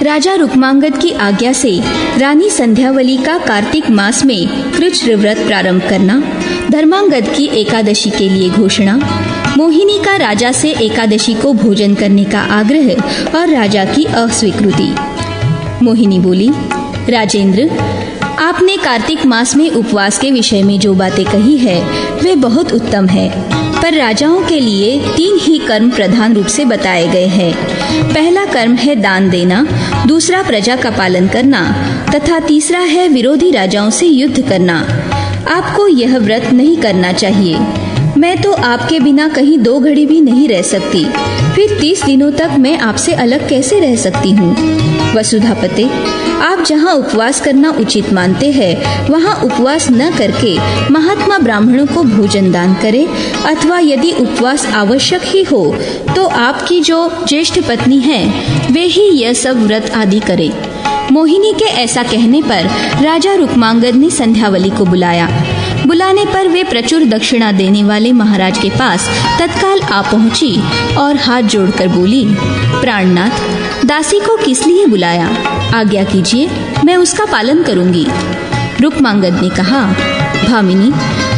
राजा रुक्मांगद की आज्ञा से रानी संध्यावली का कार्तिक मास में कृच्छ्र व्रत प्रारंभ करना, धर्मांगद की एकादशी के लिए घोषणा, मोहिनी का राजा से एकादशी को भोजन करने का आग्रह और राजा की अस्वीकृति। मोहिनी बोली, राजेंद्र, आपने कार्तिक मास में उपवास के विषय में जो बातें कही है वे बहुत उत्तम है, पर राजाओं के लिए 3 ही कर्म प्रधान रूप से बताए गए हैं। पहला कर्म है दान देना, दूसरा प्रजा का पालन करना तथा तीसरा है विरोधी राजाओं से युद्ध करना। आपको यह व्रत नहीं करना चाहिए। मैं तो आपके बिना कहीं 2 घड़ी भी नहीं रह सकती, फिर 30 दिनों तक मैं आपसे अलग कैसे रह सकती हूँ। वसुधापते, आप जहाँ उपवास करना उचित मानते हैं वहाँ उपवास न करके महात्मा ब्राह्मणों को भोजन दान करें, अथवा यदि उपवास आवश्यक ही हो तो आपकी जो ज्येष्ठ पत्नी है वे ही यह सब व्रत आदि करें। मोहिनी के ऐसा कहने पर राजा रुक्मांगद ने संध्यावली को बुलाया। बुलाने पर वे प्रचुर दक्षिणा देने वाले महाराज के पास तत्काल आ पहुंची और हाथ जोड़कर बोली, प्राणनाथ, दासी को किस लिए बुलाया? आज्ञा कीजिए, मैं उसका पालन करूंगी। रुक्मांगद ने कहा, भामिनी,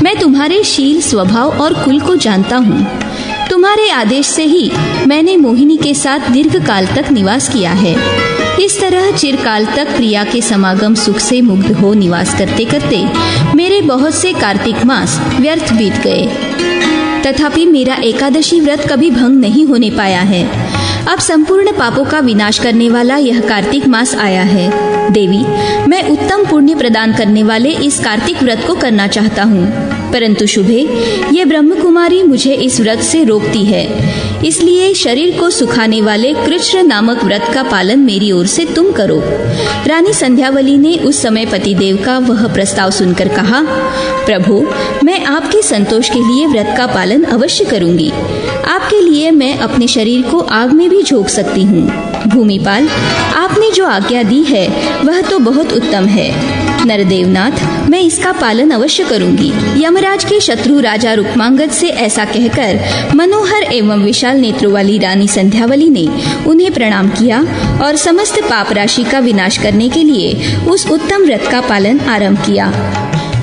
मैं तुम्हारे शील, स्वभाव और कुल को जानता हूँ। तुम्हारे आदेश से ही मैंने मोहिनी के साथ दीर्घ काल तक निवास किया है। इस तरह चिरकाल तक प्रिया के समागम सुख से मुग्ध हो निवास करते करते मेरे बहुत से कार्तिक मास व्यर्थ बीत गए, तथापि मेरा एकादशी व्रत कभी भंग नहीं होने पाया है। अब संपूर्ण पापों का विनाश करने वाला यह कार्तिक मास आया है। देवी, मैं उत्तम पुण्य प्रदान करने वाले इस कार्तिक व्रत को करना चाहता हूँ, परंतु शुभे, ये ब्रह्म कुमारी मुझे इस व्रत से रोकती है। इसलिए शरीर को सुखाने वाले कृच्छ्र नामक व्रत का पालन मेरी ओर से तुम करो। रानी संध्यावली ने उस समय पतिदेव का वह प्रस्ताव सुनकर कहा, प्रभु, मैं आपके संतोष के लिए व्रत का पालन अवश्य करूंगी। आपके लिए मैं अपने शरीर को आग में भी झोंक सकती हूँ। भूमिपाल, आपने जो आज्ञा दी है वह तो बहुत उत्तम है। नरदेवनाथ, मैं इसका पालन अवश्य करूंगी। यमराज के शत्रु राजा रुक्मांगद से ऐसा कहकर मनोहर एवं विशाल नेत्रों वाली रानी संध्यावली ने उन्हें प्रणाम किया और समस्त पाप राशि का विनाश करने के लिए उस उत्तम व्रत का पालन आरंभ किया।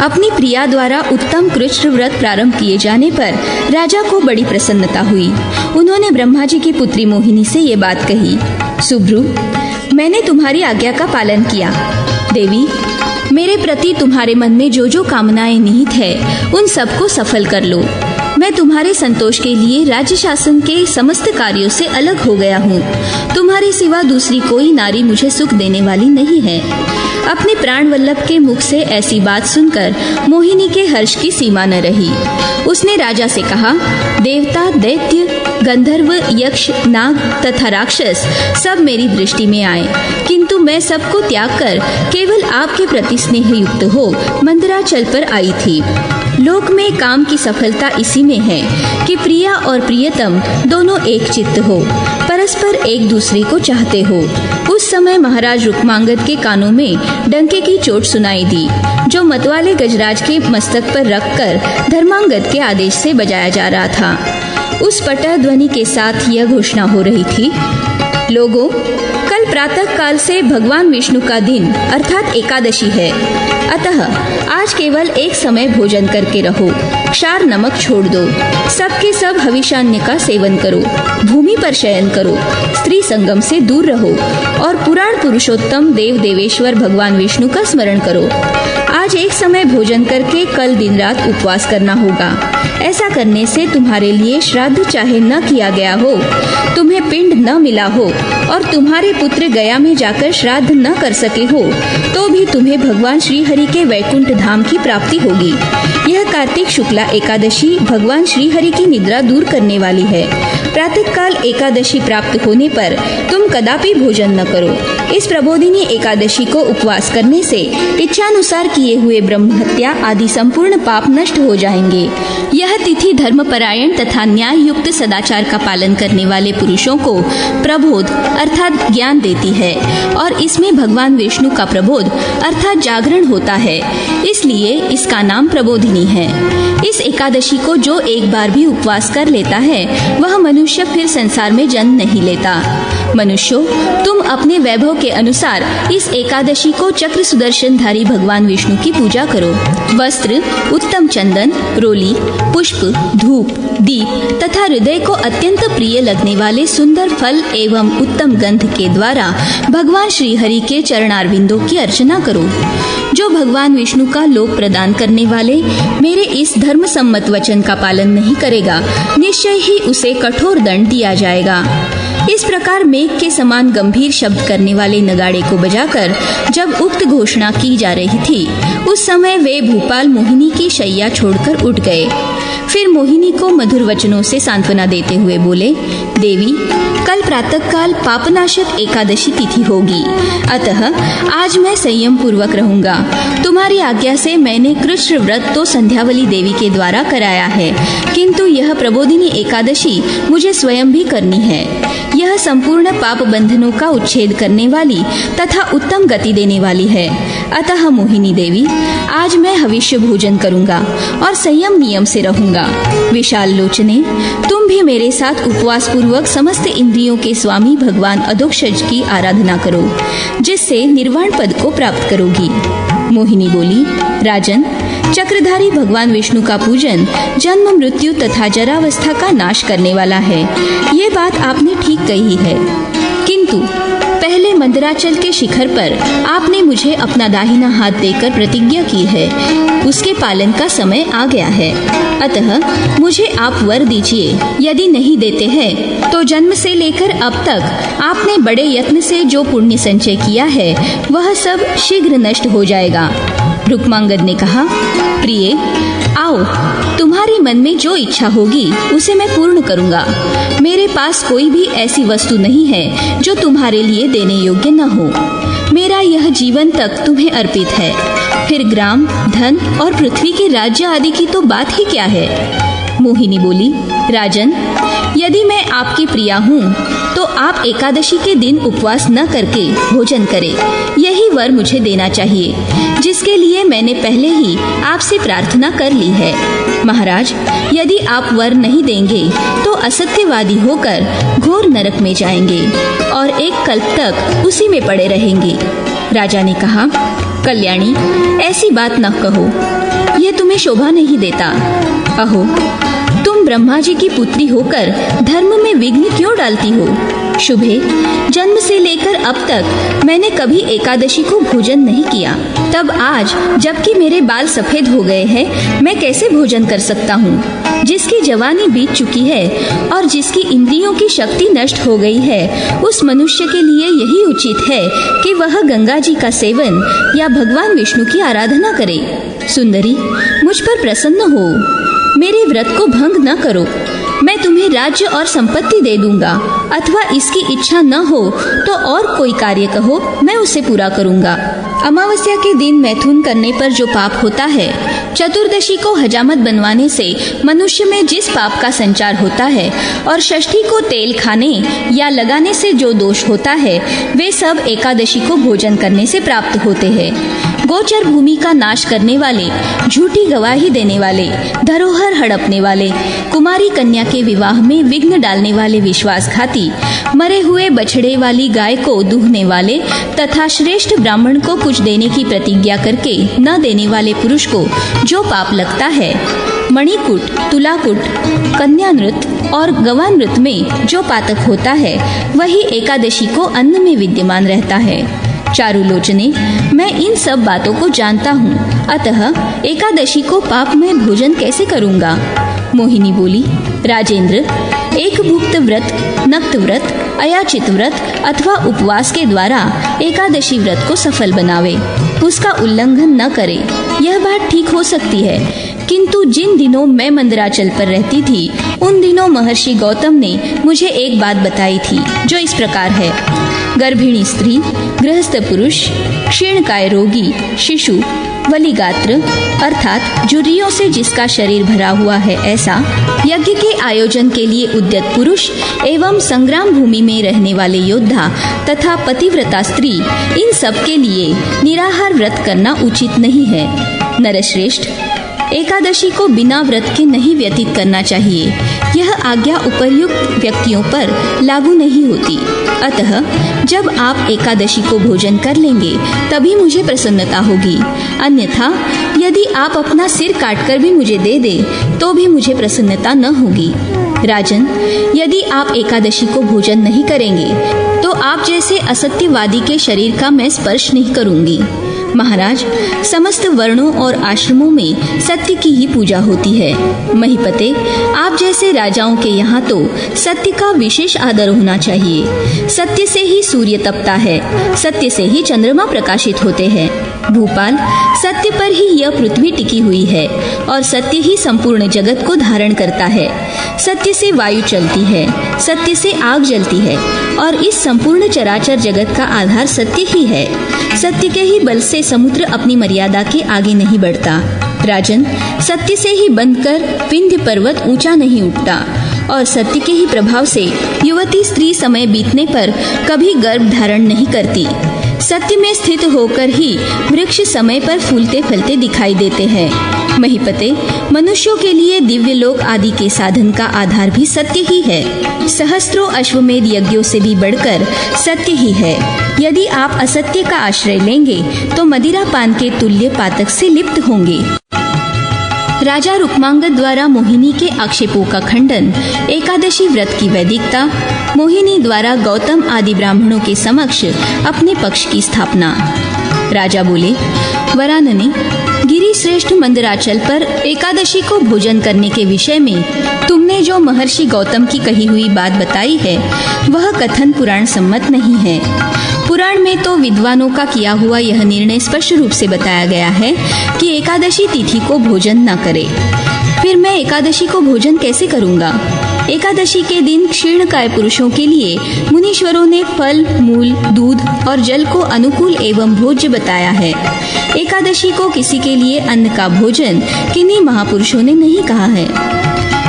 अपनी प्रिया द्वारा उत्तम कृच्छ्र व्रत प्रारंभ किए जाने पर राजा को बड़ी प्रसन्नता हुई। उन्होंने ब्रह्मा जी की पुत्री मोहिनी से ये बात कही, सुभ्रु, मैंने तुम्हारी आज्ञा का पालन किया। देवी, मेरे प्रति तुम्हारे मन में जो जो कामनाएं निहित है उन सबको सफल कर लो। मैं तुम्हारे संतोष के लिए राज्य शासन के समस्त कार्यों से अलग हो गया हूँ। तुम्हारे सिवा दूसरी कोई नारी मुझे सुख देने वाली नहीं है। अपने प्राण वल्लभ के मुख से ऐसी बात सुनकर मोहिनी के हर्ष की सीमा न रही। उसने राजा से कहा, देवता, दैत्य, गंधर्व, यक्ष, नाग तथा राक्षस सब मेरी दृष्टि में आए, किंतु मैं सबको त्याग कर केवल आपके प्रति स्नेह युक्त हो मंदराचल पर आई थी। लोक में काम की सफलता इसी में है कि प्रिया और प्रियतम दोनों एक चित्त हो, परस्पर एक दूसरे को चाहते हो। उस समय महाराज रुक्मांगद के कानों में डंके की चोट सुनाई दी, जो मतवाले गजराज के मस्तक पर रखकर धर्मांगद के आदेश से बजाया जा रहा था। उस पटह ध्वनि के साथ यह घोषणा हो रही थी, लोगों, कल प्रातः काल से भगवान विष्णु का दिन अर्थात एकादशी है, अतः आज केवल एक समय भोजन करके रहो। क्षार नमक छोड़ दो। सबके सब हविषान्य का सेवन करो। भूमि पर शयन करो। स्त्री संगम से दूर रहो और पुराण पुरुषोत्तम देव देवेश्वर भगवान विष्णु का स्मरण करो। आज एक समय भोजन करके कल दिन रात उपवास करना होगा। ऐसा करने से तुम्हारे लिए श्राद्ध चाहे न किया गया हो, तुम्हें पिंड न मिला हो और तुम्हारे पुत्र गया में जाकर श्राद्ध न कर सके हो, तो भी तुम्हें भगवान श्री हरि के वैकुंठ धाम की प्राप्ति होगी। यह कार्तिक शुक्ला एकादशी भगवान श्री हरि की निद्रा दूर करने वाली है। प्रातःकाल एकादशी प्राप्त होने पर तुम कदापि भोजन न करो। इस प्रबोधिनी एकादशी को उपवास करने से इच्छानुसार किए हुए ब्रह्म हत्या आदि संपूर्ण पाप नष्ट हो जाएंगे। यह तिथि धर्मपरायण तथा न्याय युक्त सदाचार का पालन करने वाले पुरुषों को प्रबोध अर्थात ज्ञान देती है और इसमें भगवान विष्णु का प्रबोध अर्थात जागरण होता है, इसलिए इसका नाम प्रबोधिनी है। इस एकादशी को जो एक बार भी उपवास कर लेता है वह मनुष्य फिर संसार में जन्म नहीं लेता। मनुष्यों, तुम अपने वैभव के अनुसार इस एकादशी को चक्र सुदर्शनधारी भगवान विष्णु की पूजा करो। वस्त्र, उत्तम चंदन, रोली, पुष्प, धूप, दीप तथा हृदय को अत्यंत प्रिय लगने वाले सुंदर फल एवं उत्तम गंध के द्वारा भगवान श्री हरि के चरणारविंदों की अर्चना करो। जो भगवान विष्णु का लोक प्रदान करने वाले मेरे इस धर्म सम्मत वचन का पालन नहीं करेगा, निश्चय ही उसे कठोर दंड दिया जाएगा। इस प्रकार मेघ के समान गंभीर शब्द करने वाले नगाड़े को बजाकर जब उक्त घोषणा की जा रही थी, उस समय वे भूपाल मोहिनी की शैया छोड़कर उठ गए। फिर मोहिनी को मधुर वचनों से सांत्वना देते हुए बोले, देवी, कल प्रातःकाल पापनाशक एकादशी तिथि होगी, अतः आज मैं संयम पूर्वक रहूंगा। तुम्हारी आज्ञा से मैंने कृष्ण व्रत तो संध्यावली देवी के द्वारा कराया है, किंतु यह प्रबोधिनी एकादशी मुझे स्वयं भी करनी है। यह संपूर्ण पाप बंधनों का उच्छेद करने वाली तथा उत्तम गति देने वाली है। अतः मोहिनी देवी, आज मैं हविष्य भोजन करूंगा और संयम नियम से रहूंगा। विशाल लोचने, तुम भी मेरे साथ उपवास पूर्वक समस्त इंद्रियों के स्वामी भगवान अधोक्षज की आराधना करो, जिससे निर्वाण पद को प्राप्त करोगी। मोहिनी बोली, राजन, चक्रधारी भगवान विष्णु का पूजन जन्म, मृत्यु तथा जरावस्था का नाश करने वाला है। ये बात आपने ठीक कही है, किंतु पहले मंदराचल के शिखर पर आपने मुझे अपना दाहिना हाथ देकर प्रतिज्ञा की है, उसके पालन का समय आ गया है। अतः मुझे आप वर दीजिए। यदि नहीं देते हैं तो जन्म से लेकर अब तक आपने बड़े यत्न से जो पुण्य संचय किया है वह सब शीघ्र नष्ट हो जाएगा। रुक्मांगद ने कहा, प्रिय, आओ, तुम्हारे मन में जो इच्छा होगी उसे मैं पूर्ण करूंगा। मेरे पास कोई भी ऐसी वस्तु नहीं है जो तुम्हारे लिए देने योग्य न हो। मेरा यह जीवन तक तुम्हें अर्पित है। फिर ग्राम, धन और पृथ्वी के राज्य आदि की तो बात ही क्या है। मोहिनी बोली, राजन, यदि मैं आपकी प्रिया हूँ तो आप एकादशी के दिन उपवास न करके भोजन करें। यही वर मुझे देना चाहिए, जिसके लिए मैंने पहले ही आपसे प्रार्थना कर ली है। महाराज, यदि आप वर नहीं देंगे तो असत्यवादी होकर घोर नरक में जाएंगे और एक कल्प तक उसी में पड़े रहेंगे। राजा ने कहा, कल्याणी, ऐसी बात न कहो, यह तुम्हें शोभा नहीं देता। अहो, तुम ब्रह्मा जी की पुत्री होकर धर्म में विघ्न क्यों डालती हो? शुभे, जन्म से लेकर अब तक मैंने कभी एकादशी को भोजन नहीं किया, तब आज जबकि मेरे बाल सफेद हो गए हैं, मैं कैसे भोजन कर सकता हूँ? जिसकी जवानी बीत चुकी है और जिसकी इंद्रियों की शक्ति नष्ट हो गई है, उस मनुष्य के लिए यही उचित है कि वह गंगा जी का सेवन या भगवान विष्णु की आराधना करे। सुंदरी, मुझ पर प्रसन्न हो, मेरे व्रत को भंग न करो। मैं तुम्हें राज्य और संपत्ति दे दूंगा, अथवा इसकी इच्छा न हो तो और कोई कार्य कहो, मैं उसे पूरा करूंगा। अमावस्या के दिन मैथुन करने पर जो पाप होता है, चतुर्दशी को हजामत बनवाने से मनुष्य में जिस पाप का संचार होता है, और षष्ठी को तेल खाने या लगाने से जो दोष होता है, वे सब एकादशी को भोजन करने से प्राप्त होते हैं। गोचर भूमि का नाश करने वाले, झूठी गवाही देने वाले, धरोहर हड़पने वाले, कुमारी कन्या के विवाह में विघ्न डालने वाले विश्वासघाती, मरे हुए बछड़े वाली गाय को दूहने वाले तथा श्रेष्ठ ब्राह्मण को कुछ देने की प्रतिज्ञा करके न देने वाले पुरुष को जो पाप लगता है, मणिकूट, तुलाकूट, कन्या नृत्य और गवा नृत्य में जो पातक होता है, वही एकादशी को अन्न में विद्यमान रहता है। चारुलोचने, मैं इन सब बातों को जानता हूँ, अतः एकादशी को पाप में भोजन कैसे करूँगा? मोहिनी बोली, राजेंद्र, एक भुक्त व्रत, नक्त व्रत, अयाचित व्रत अथवा उपवास के द्वारा एकादशी व्रत को सफल बनावे, उसका उल्लंघन न करे। यह बात ठीक हो सकती है, किंतु जिन दिनों मैं मंदराचल पर रहती थी, उन दिनों महर्षि गौतम ने मुझे एक बात बताई थी, जो इस प्रकार है। गर्भिणी स्त्री, गृहस्थ पुरुष, क्षीणकाय रोगी, शिशु, वलिगात्र अर्थात जुर्रियों से जिसका शरीर भरा हुआ है ऐसा, यज्ञ के आयोजन के लिए उद्यत पुरुष एवं संग्राम भूमि में रहने वाले योद्धा तथा पतिव्रता स्त्री, इन सब के लिए निराहार व्रत करना उचित नहीं है। नरश्रेष्ठ, एकादशी को बिना व्रत के नहीं व्यतीत करना चाहिए। यह आज्ञा उपर्युक्त व्यक्तियों पर लागू नहीं होती। अतः जब आप एकादशी को भोजन कर लेंगे तभी मुझे प्रसन्नता होगी, अन्यथा यदि आप अपना सिर काटकर भी मुझे दे दे तो भी मुझे प्रसन्नता न होगी। राजन, यदि आप एकादशी को भोजन नहीं करेंगे तो आप जैसे असत्यवादी के शरीर का मैं स्पर्श नहीं करूंगी। महाराज, समस्त वर्णों और आश्रमों में सत्य की ही पूजा होती है। महीपते, आप जैसे राजाओं के यहाँ तो सत्य का विशेष आदर होना चाहिए। सत्य से ही सूर्य तपता है, सत्य से ही चंद्रमा प्रकाशित होते हैं। भूपाल, सत्य पर ही यह पृथ्वी टिकी हुई है और सत्य ही संपूर्ण जगत को धारण करता है। सत्य से वायु चलती है, सत्य से आग जलती है और इस संपूर्ण चराचर जगत का आधार सत्य ही है। सत्य के ही बल से समुद्र अपनी मर्यादा के आगे नहीं बढ़ता। राजन, सत्य से ही बंधकर विंध्य पर्वत ऊंचा नहीं उठता और सत्य के ही प्रभाव से युवती स्त्री समय बीतने पर कभी गर्भ धारण नहीं करती। सत्य में स्थित होकर ही वृक्ष समय पर फूलते फलते दिखाई देते हैं। महीपते, मनुष्यों के लिए दिव्य लोक आदि के साधन का आधार भी सत्य ही है। सहस्त्रों अश्वमेध यज्ञों से भी बढ़कर सत्य ही है। यदि आप असत्य का आश्रय लेंगे तो मदिरा पान के तुल्य पातक से लिप्त होंगे। राजा रुक्मांगद द्वारा मोहिनी के आक्षेपों का खंडन, एकादशी व्रत की वैदिकता, मोहिनी द्वारा गौतम आदि ब्राह्मणों के समक्ष अपने पक्ष की स्थापना। राजा बोले, वरानने, गिरि श्रेष्ठ मंदराचल पर एकादशी को भोजन करने के विषय में तुमने जो महर्षि गौतम की कही हुई बात बताई है वह कथन पुराण सम्मत नहीं है। पुराण में तो विद्वानों का किया हुआ यह निर्णय स्पष्ट रूप से बताया गया है कि एकादशी तिथि को भोजन न करे। फिर मैं एकादशी को भोजन कैसे करूंगा? एकादशी के दिन क्षीणकाय पुरुषों के लिए मुनीश्वरों ने फल, मूल, दूध और जल को अनुकूल एवं भोज्य बताया है। एकादशी को किसी के लिए अन्न का भोजन किन्हीं महापुरुषों ने नहीं कहा है।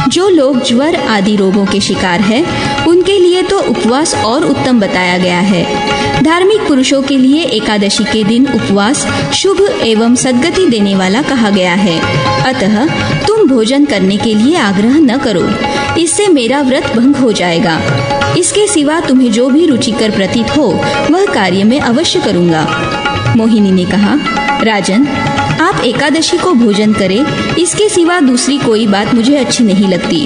जो लोग ज्वर आदि रोगों के शिकार है उनके लिए तो उपवास और उत्तम बताया गया है। धार्मिक पुरुषों के लिए एकादशी के दिन उपवास शुभ एवं सद्गति देने वाला कहा गया है। अतः तुम भोजन करने के लिए आग्रह न करो, इससे मेरा व्रत भंग हो जाएगा। इसके सिवा तुम्हें जो भी रुचिकर प्रतीत हो वह कार्य मैं अवश्य करूंगा। मोहिनी ने कहा, राजन, आप एकादशी को भोजन करें, इसके सिवा दूसरी कोई बात मुझे अच्छी नहीं लगती।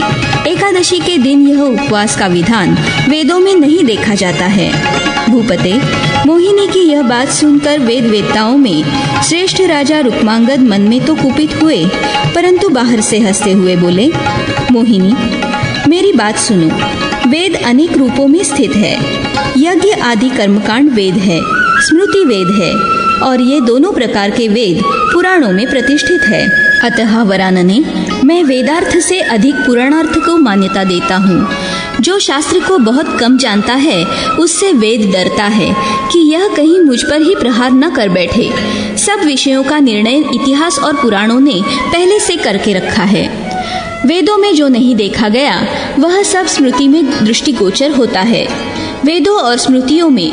एकादशी के दिन यह उपवास का विधान वेदों में नहीं देखा जाता है। भूपते, मोहिनी की यह बात सुनकर वेद वेत्ताओं में श्रेष्ठ राजा रुक्मांगद मन में तो कुपित हुए, परंतु बाहर से हंसते हुए बोले, मोहिनी, मेरी बात सुनो। वेद अनेक रूपों में स्थित है। यज्ञ आदि कर्मकांड वेद है, स्मृति वेद है और ये दोनों प्रकार के वेद पुराणों में प्रतिष्ठित है। अतः वरानने, मैं वेदार्थ से अधिक पुराणार्थ को मान्यता देता हूँ। जो शास्त्र को बहुत कम जानता है उससे वेद डरता है कि यह कहीं मुझ पर ही प्रहार न कर बैठे। सब विषयों का निर्णय इतिहास और पुराणों ने पहले से करके रखा है। वेदों में जो नहीं देखा गया वह सब स्मृति में दृष्टिगोचर होता है। वेदों और स्मृतियों में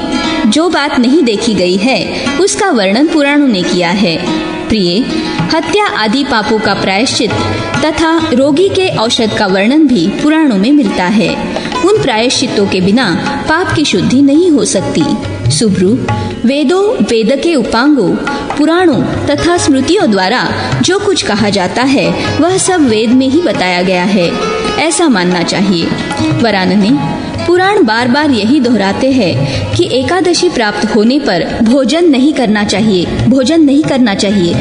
जो बात नहीं देखी गई है उसका वर्णन पुराणों ने किया है। प्रिय, हत्या आदि पापों का प्रायश्चित तथा रोगी के औषध का वर्णन भी पुराणों में मिलता है। उन प्रायश्चितों के बिना पाप की शुद्धि नहीं हो सकती। सुब्रू, वेदों, वेद के उपांगों, पुराणों तथा स्मृतियों द्वारा जो कुछ कहा जाता है वह सब वेद में ही बताया गया है, ऐसा मानना चाहिए। वरानने, पुराण बार बार यही दोहराते हैं कि एकादशी प्राप्त होने पर भोजन नहीं करना चाहिए, भोजन नहीं करना चाहिए।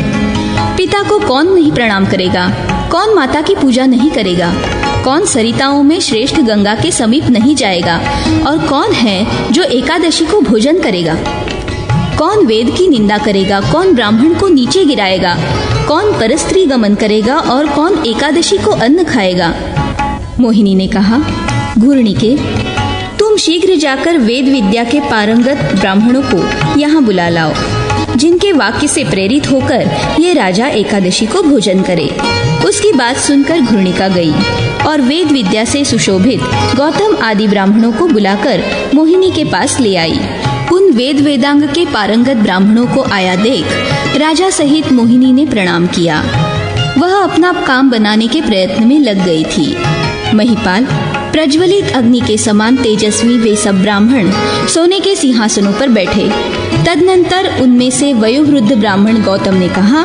पिता को कौन नहीं प्रणाम करेगा? कौन माता की पूजा नहीं करेगा? कौन सरिताओं में श्रेष्ठ गंगा के समीप नहीं जाएगा? और कौन है जो एकादशी को भोजन करेगा? कौन वेद की निंदा करेगा? कौन ब्राह्मण को नीचे गिराएगा? कौन परस्त्री गमन करेगा और कौन एकादशी को अन्न खाएगा? मोहिनी ने कहा, घूर्णिके, तुम शीघ्र जाकर वेद विद्या के पारंगत ब्राह्मणों को यहाँ बुला लाओ, जिनके वाक्य से प्रेरित होकर ये राजा एकादशी को भोजन करे। उसकी बात सुनकर घूर्णिका गई और वेद विद्या से सुशोभित गौतम आदि ब्राह्मणों को बुलाकर मोहिनी के पास ले आई। उन वेद वेदांग के पारंगत ब्राह्मणों को आया देख राजा सहित मोहिनी ने प्रणाम किया। वह वह अपना काम बनाने के प्रयत्न में लग गई थी। महिपाल, प्रज्वलित अग्नि के समान तेजस्वी वे सब ब्राह्मण सोने के सिंहासनों पर बैठे। तदनंतर उनमें से वयोवृद्ध ब्राह्मण गौतम ने कहा,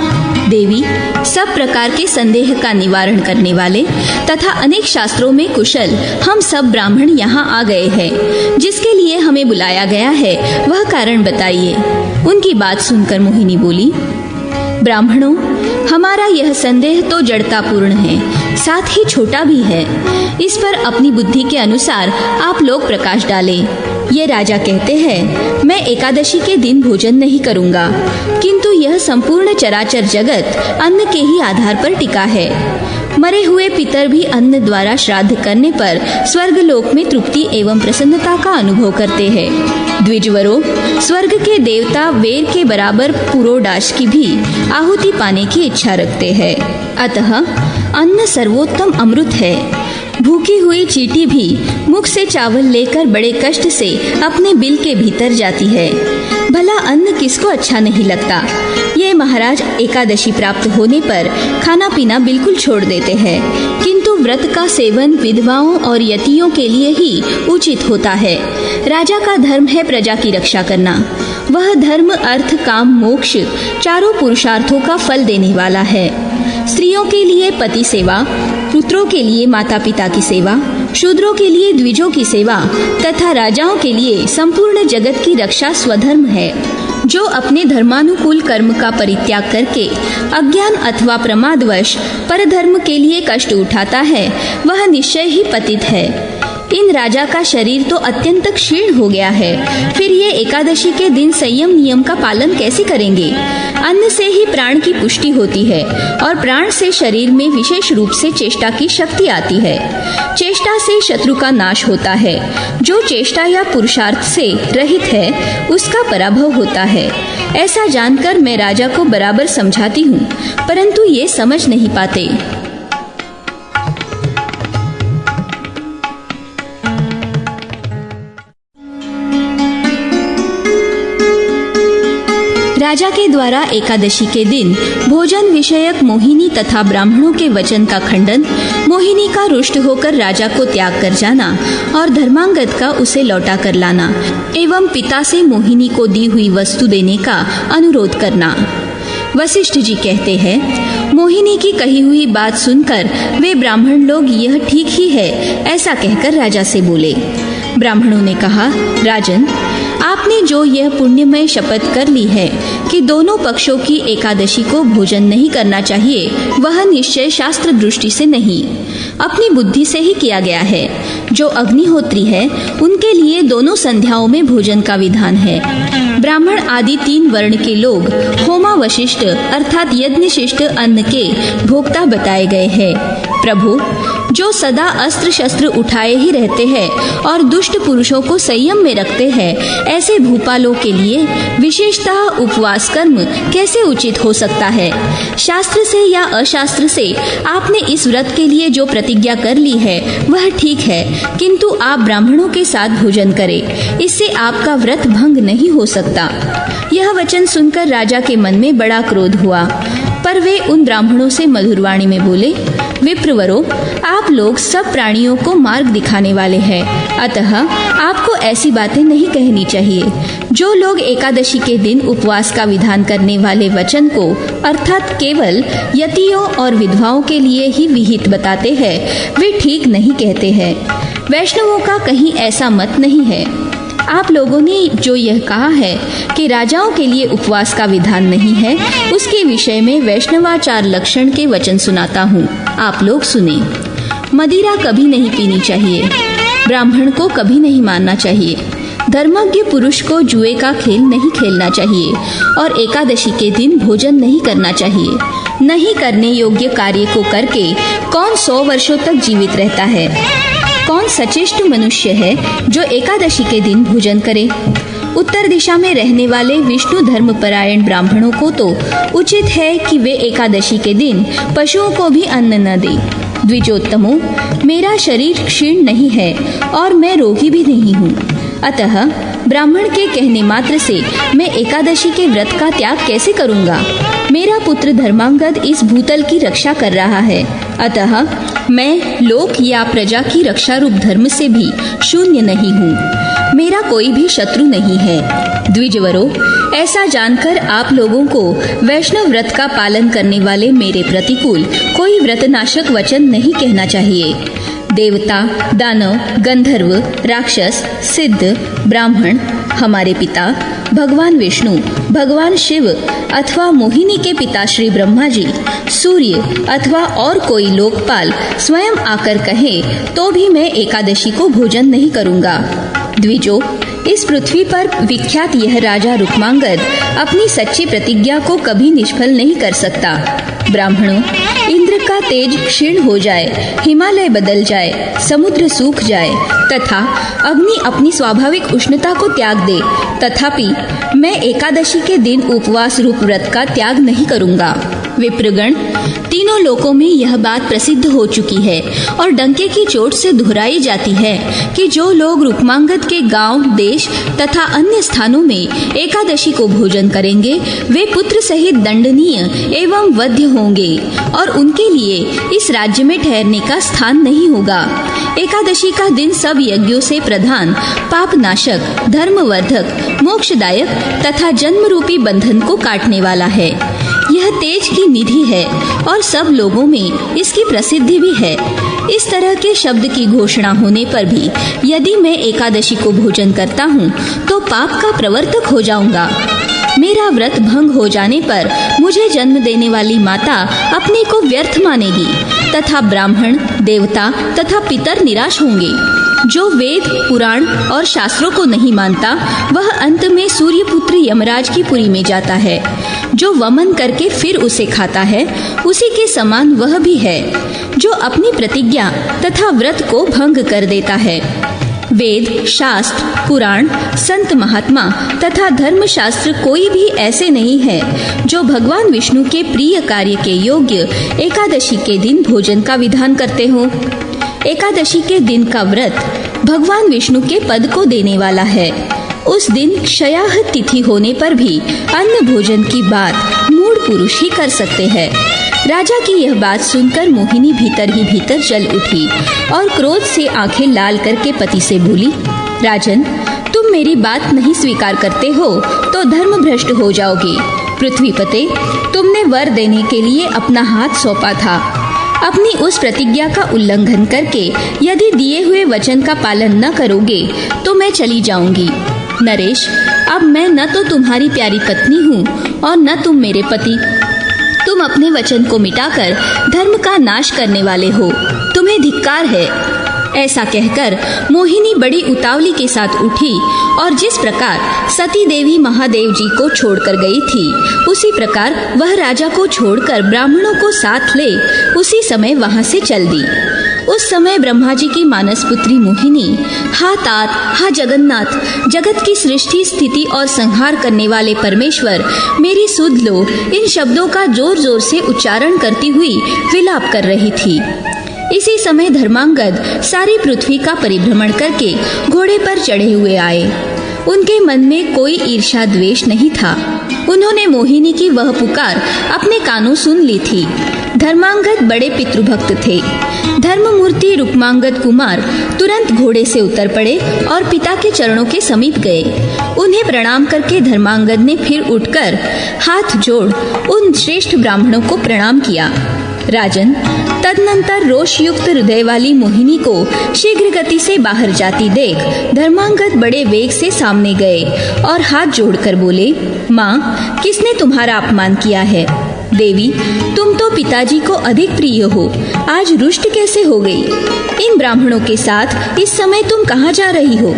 देवी, सब प्रकार के संदेह का निवारण करने वाले तथा अनेक शास्त्रों में कुशल हम सब ब्राह्मण यहाँ आ गए हैं। जिसके लिए हमें बुलाया गया है वह कारण बताइए। उनकी बात सुनकर मोहिनी बोली, ब्राह्मणों, हमारा यह संदेह तो जड़तापूर्ण है, साथ ही छोटा भी है। इस पर अपनी बुद्धि के अनुसार आप लोग प्रकाश डालें। ये राजा कहते हैं, मैं एकादशी के दिन भोजन नहीं करूंगा, किंतु यह संपूर्ण चराचर जगत अन्न के ही आधार पर टिका है। मरे हुए पितर भी अन्न द्वारा श्राद्ध करने पर स्वर्ग लोक में तृप्ति एवं प्रसन्नता का अनुभव करते हैं। द्विजवरों, स्वर्ग के देवता वेर के बराबर पुरोडाश की भी आहुति पाने की इच्छा रखते हैं। अतः अन्न सर्वोत्तम अमृत है। भूखी हुई चींटी भी मुख से चावल लेकर बड़े कष्ट से अपने बिल के भीतर जाती है। भला अन्न किसको अच्छा नहीं लगता। ये महाराज एकादशी प्राप्त होने पर खाना पीना बिल्कुल छोड़ देते हैं, किंतु व्रत का सेवन विधवाओं और यतियों के लिए ही उचित होता है। राजा का धर्म है प्रजा की रक्षा करना। वह धर्म अर्थ काम मोक्ष चारों पुरुषार्थों का फल देने वाला है। स्त्रियों के लिए पति सेवा, पुत्रों के लिए माता पिता की सेवा, शूद्रों के लिए द्विजों की सेवा तथा राजाओं के लिए संपूर्ण जगत की रक्षा स्वधर्म है। जो अपने धर्मानुकूल कर्म का परित्याग करके अज्ञान अथवा प्रमादवश परधर्म के लिए कष्ट उठाता है वह निश्चय ही पतित है। इन राजा का शरीर तो अत्यंत क्षीण हो गया है, फिर ये एकादशी के दिन संयम नियम का पालन कैसे करेंगे। अन्न से ही प्राण की पुष्टि होती है और प्राण से शरीर में विशेष रूप से चेष्टा की शक्ति आती है। चेष्टा से शत्रु का नाश होता है। जो चेष्टा या पुरुषार्थ से रहित है उसका पराभव होता है। ऐसा जानकर मैं राजा को बराबर समझाती हूँ, परंतु ये समझ नहीं पाते। राजा के द्वारा एकादशी के दिन भोजन विषयक मोहिनी तथा ब्राह्मणों के वचन का खंडन, मोहिनी का रुष्ट होकर राजा को त्याग कर जाना और धर्मांगद का उसे लौटा कर लाना एवं पिता से मोहिनी को दी हुई वस्तु देने का अनुरोध करना। वशिष्ठ जी कहते हैं, मोहिनी की कही हुई बात सुनकर वे ब्राह्मण लोग यह ठीक ही है ऐसा कहकर राजा से बोले। ब्राह्मणों ने कहा, राजन, आपने जो यह पुण्यमय शपथ कर ली है कि दोनों पक्षों की एकादशी को भोजन नहीं करना चाहिए, वह निश्चय शास्त्र दृष्टि से नहीं, अपनी बुद्धि से ही किया गया है। जो अग्निहोत्री है उनके लिए दोनों संध्याओं में भोजन का विधान है। ब्राह्मण आदि 3 वर्ण के लोग होमावशिष्ट अर्थात यज्ञशिष्ट अन्न के भोक्ता बताए गए हैं। प्रभु, जो सदा अस्त्र शस्त्र उठाए ही रहते हैं और दुष्ट पुरुषों को संयम में रखते हैं, ऐसे भूपालों के लिए विशेषतः उपवास कर्म कैसे उचित हो सकता है। शास्त्र से या अशास्त्र से आपने इस व्रत के लिए जो प्रतिज्ञा कर ली है वह ठीक है, किंतु आप ब्राह्मणों के साथ भोजन करें, इससे आपका व्रत भंग नहीं हो सकता। यह वचन सुनकर राजा के मन में बड़ा क्रोध हुआ, पर वे उन ब्राह्मणों से मधुरवाणी में बोले, विप्रवरों, आप लोग सब प्राणियों को मार्ग दिखाने वाले हैं, अतः आपको ऐसी बातें नहीं कहनी चाहिए। जो लोग एकादशी के दिन उपवास का विधान करने वाले वचन को अर्थात केवल यतियों और विधवाओं के लिए ही विहित बताते हैं, वे ठीक नहीं कहते हैं। वैष्णवों का कहीं ऐसा मत नहीं है। आप लोगों ने जो यह कहा है कि राजाओं के लिए उपवास का विधान नहीं है, उसके विषय में वैष्णवाचार लक्षण के वचन सुनाता हूँ, आप लोग सुने। मदिरा कभी नहीं पीनी चाहिए, ब्राह्मण को कभी नहीं मानना चाहिए, धर्मज्ञ पुरुष को जुए का खेल नहीं खेलना चाहिए और एकादशी के दिन भोजन नहीं करना चाहिए। नहीं करने योग्य कार्य को करके कौन 100 वर्षों तक जीवित रहता है? कौन सचेष्ट मनुष्य है जो एकादशी के दिन भोजन करे? उत्तर दिशा में रहने वाले विष्णु धर्मपरायण ब्राह्मणों को तो उचित है कि वे एकादशी के दिन पशुओं को भी अन्न न दें। द्विजोत्तमों, मेरा शरीर क्षीण नहीं है और मैं रोगी भी नहीं हूँ, अतः ब्राह्मण के कहने मात्र से मैं एकादशी के व्रत का त्याग कैसे करूँगा? मेरा पुत्र धर्मांगद इस भूतल की रक्षा कर रहा है, अतः मैं लोक या प्रजा की रक्षा रूप धर्म से भी शून्य नहीं हूँ। मेरा कोई भी शत्रु नहीं है। द्विजवरों, ऐसा जानकर आप लोगों को वैष्णव व्रत का पालन करने वाले मेरे प्रतिकूल कोई व्रतनाशक वचन नहीं कहना चाहिए। देवता, दानव, गंधर्व, राक्षस, सिद्ध, ब्राह्मण, हमारे पिता भगवान विष्णु, भगवान शिव अथवा मोहिनी के पिता श्री ब्रह्मा जी, सूर्य अथवा और कोई लोकपाल स्वयं आकर कहे तो भी मैं एकादशी को भोजन नहीं करूंगा। द्विजो, इस पृथ्वी पर विख्यात यह राजा रुक्मांगद अपनी सच्ची प्रतिज्ञा को कभी निष्फल नहीं कर सकता। ब्राह्मणों, इंद्र का तेज क्षीण हो जाए, हिमालय बदल जाए, समुद्र सूख जाए तथा अग्नि अपनी स्वाभाविक उष्णता को त्याग दे, तथापि मैं एकादशी के दिन उपवास रूप व्रत का त्याग नहीं करूंगा। विप्रगण, तीनों लोकों में यह बात प्रसिद्ध हो चुकी है और डंके की चोट से दोहराई जाती है कि जो लोग रुक्मांगद के गांव, देश तथा अन्य स्थानों में एकादशी को भोजन करेंगे वे पुत्र सहित दंडनीय एवं वध्य होंगे और उनके लिए इस राज्य में ठहरने का स्थान नहीं होगा। एकादशी का दिन सब यज्ञों से प्रधान, पाप नाशक, धर्मवर्धक, मोक्षदायक तथा जन्म रूपी बंधन को काटने वाला है। यह तेज की निधि है और सब लोगों में इसकी प्रसिद्धि भी है। इस तरह के शब्द की घोषणा होने पर भी यदि मैं एकादशी को भोजन करता हूँ तो पाप का प्रवर्तक हो जाऊंगा। मेरा व्रत भंग हो जाने पर मुझे जन्म देने वाली माता अपने को व्यर्थ मानेगी तथा ब्राह्मण, देवता तथा पितर निराश होंगे। जो वेद, पुराण और शास्त्रों को नहीं मानता वह अंत में सूर्यपुत्र यमराज की पुरी में जाता है। जो वमन करके फिर उसे खाता है उसी के समान वह भी है जो अपनी प्रतिज्ञा तथा व्रत को भंग कर देता है। वेद, शास्त्र, पुराण, संत महात्मा तथा धर्मशास्त्र कोई भी ऐसे नहीं है जो भगवान विष्णु के प्रिय कार्य के योग्य एकादशी के दिन भोजन का विधान करते हो। एकादशी के दिन का व्रत भगवान विष्णु के पद को देने वाला है। उस दिन क्षयाह तिथि होने पर भी अन्न भोजन की बात मूढ़ पुरुष ही कर सकते हैं। राजा की यह बात सुनकर मोहिनी भीतर ही भीतर जल उठी और क्रोध से आंखें लाल करके पति से बोली, राजन, तुम मेरी बात नहीं स्वीकार करते हो तो धर्म भ्रष्ट हो जाओगे। पृथ्वीपते, तुमने वर देने के लिए अपना हाथ सौंपा था। अपनी उस प्रतिज्ञा का उल्लंघन करके यदि दिए हुए वचन का पालन न करोगे तो मैं चली जाऊंगी। नरेश, अब मैं न तो तुम्हारी प्यारी पत्नी हूँ और न तुम मेरे पति। तुम अपने वचन को मिटाकर धर्म का नाश करने वाले हो। तुम्हें धिक्कार है। ऐसा कहकर मोहिनी बड़ी उतावली के साथ उठी और जिस प्रकार सती देवी महादेव जी को छोड़कर गई थी उसी प्रकार वह राजा को छोड़कर ब्राह्मणों को साथ ले उसी समय वहां से चल दी। उस समय ब्रह्मा जी की मानस पुत्री मोहिनी, हा तात, हा जगन्नाथ, जगत की सृष्टि, स्थिति और संहार करने वाले परमेश्वर, मेरी सुध लो, इन शब्दों का जोर जोर से उच्चारण करती हुई विलाप कर रही थी। इसी समय धर्मांगद सारी पृथ्वी का परिभ्रमण करके घोड़े पर चढ़े हुए आए। उनके मन में कोई ईर्ष्या द्वेष नहीं था। उन्होंने मोहिनी की वह पुकार अपने कानों सुन ली थी। धर्मांगद बड़े पितृभक्त थे। धर्ममूर्ति रुक्मांगद कुमार तुरंत घोड़े से उतर पड़े और पिता के चरणों के समीप गए। उन्हें प्रणाम करके धर्मांगद ने फिर उठकर हाथ जोड़ उन श्रेष्ठ ब्राह्मणों को प्रणाम किया। राजन, तदनंतर रोष युक्त हृदय वाली मोहिनी को शीघ्र गति से बाहर जाती देख धर्मांगद बड़े वेग से सामने गए और हाथ जोड़कर बोले, माँ, किसने तुम्हारा अपमान किया है? देवी, तुम तो पिताजी को अधिक प्रिय हो, आज रुष्ट कैसे हो गई? इन ब्राह्मणों के साथ इस समय तुम कहाँ जा रही हो?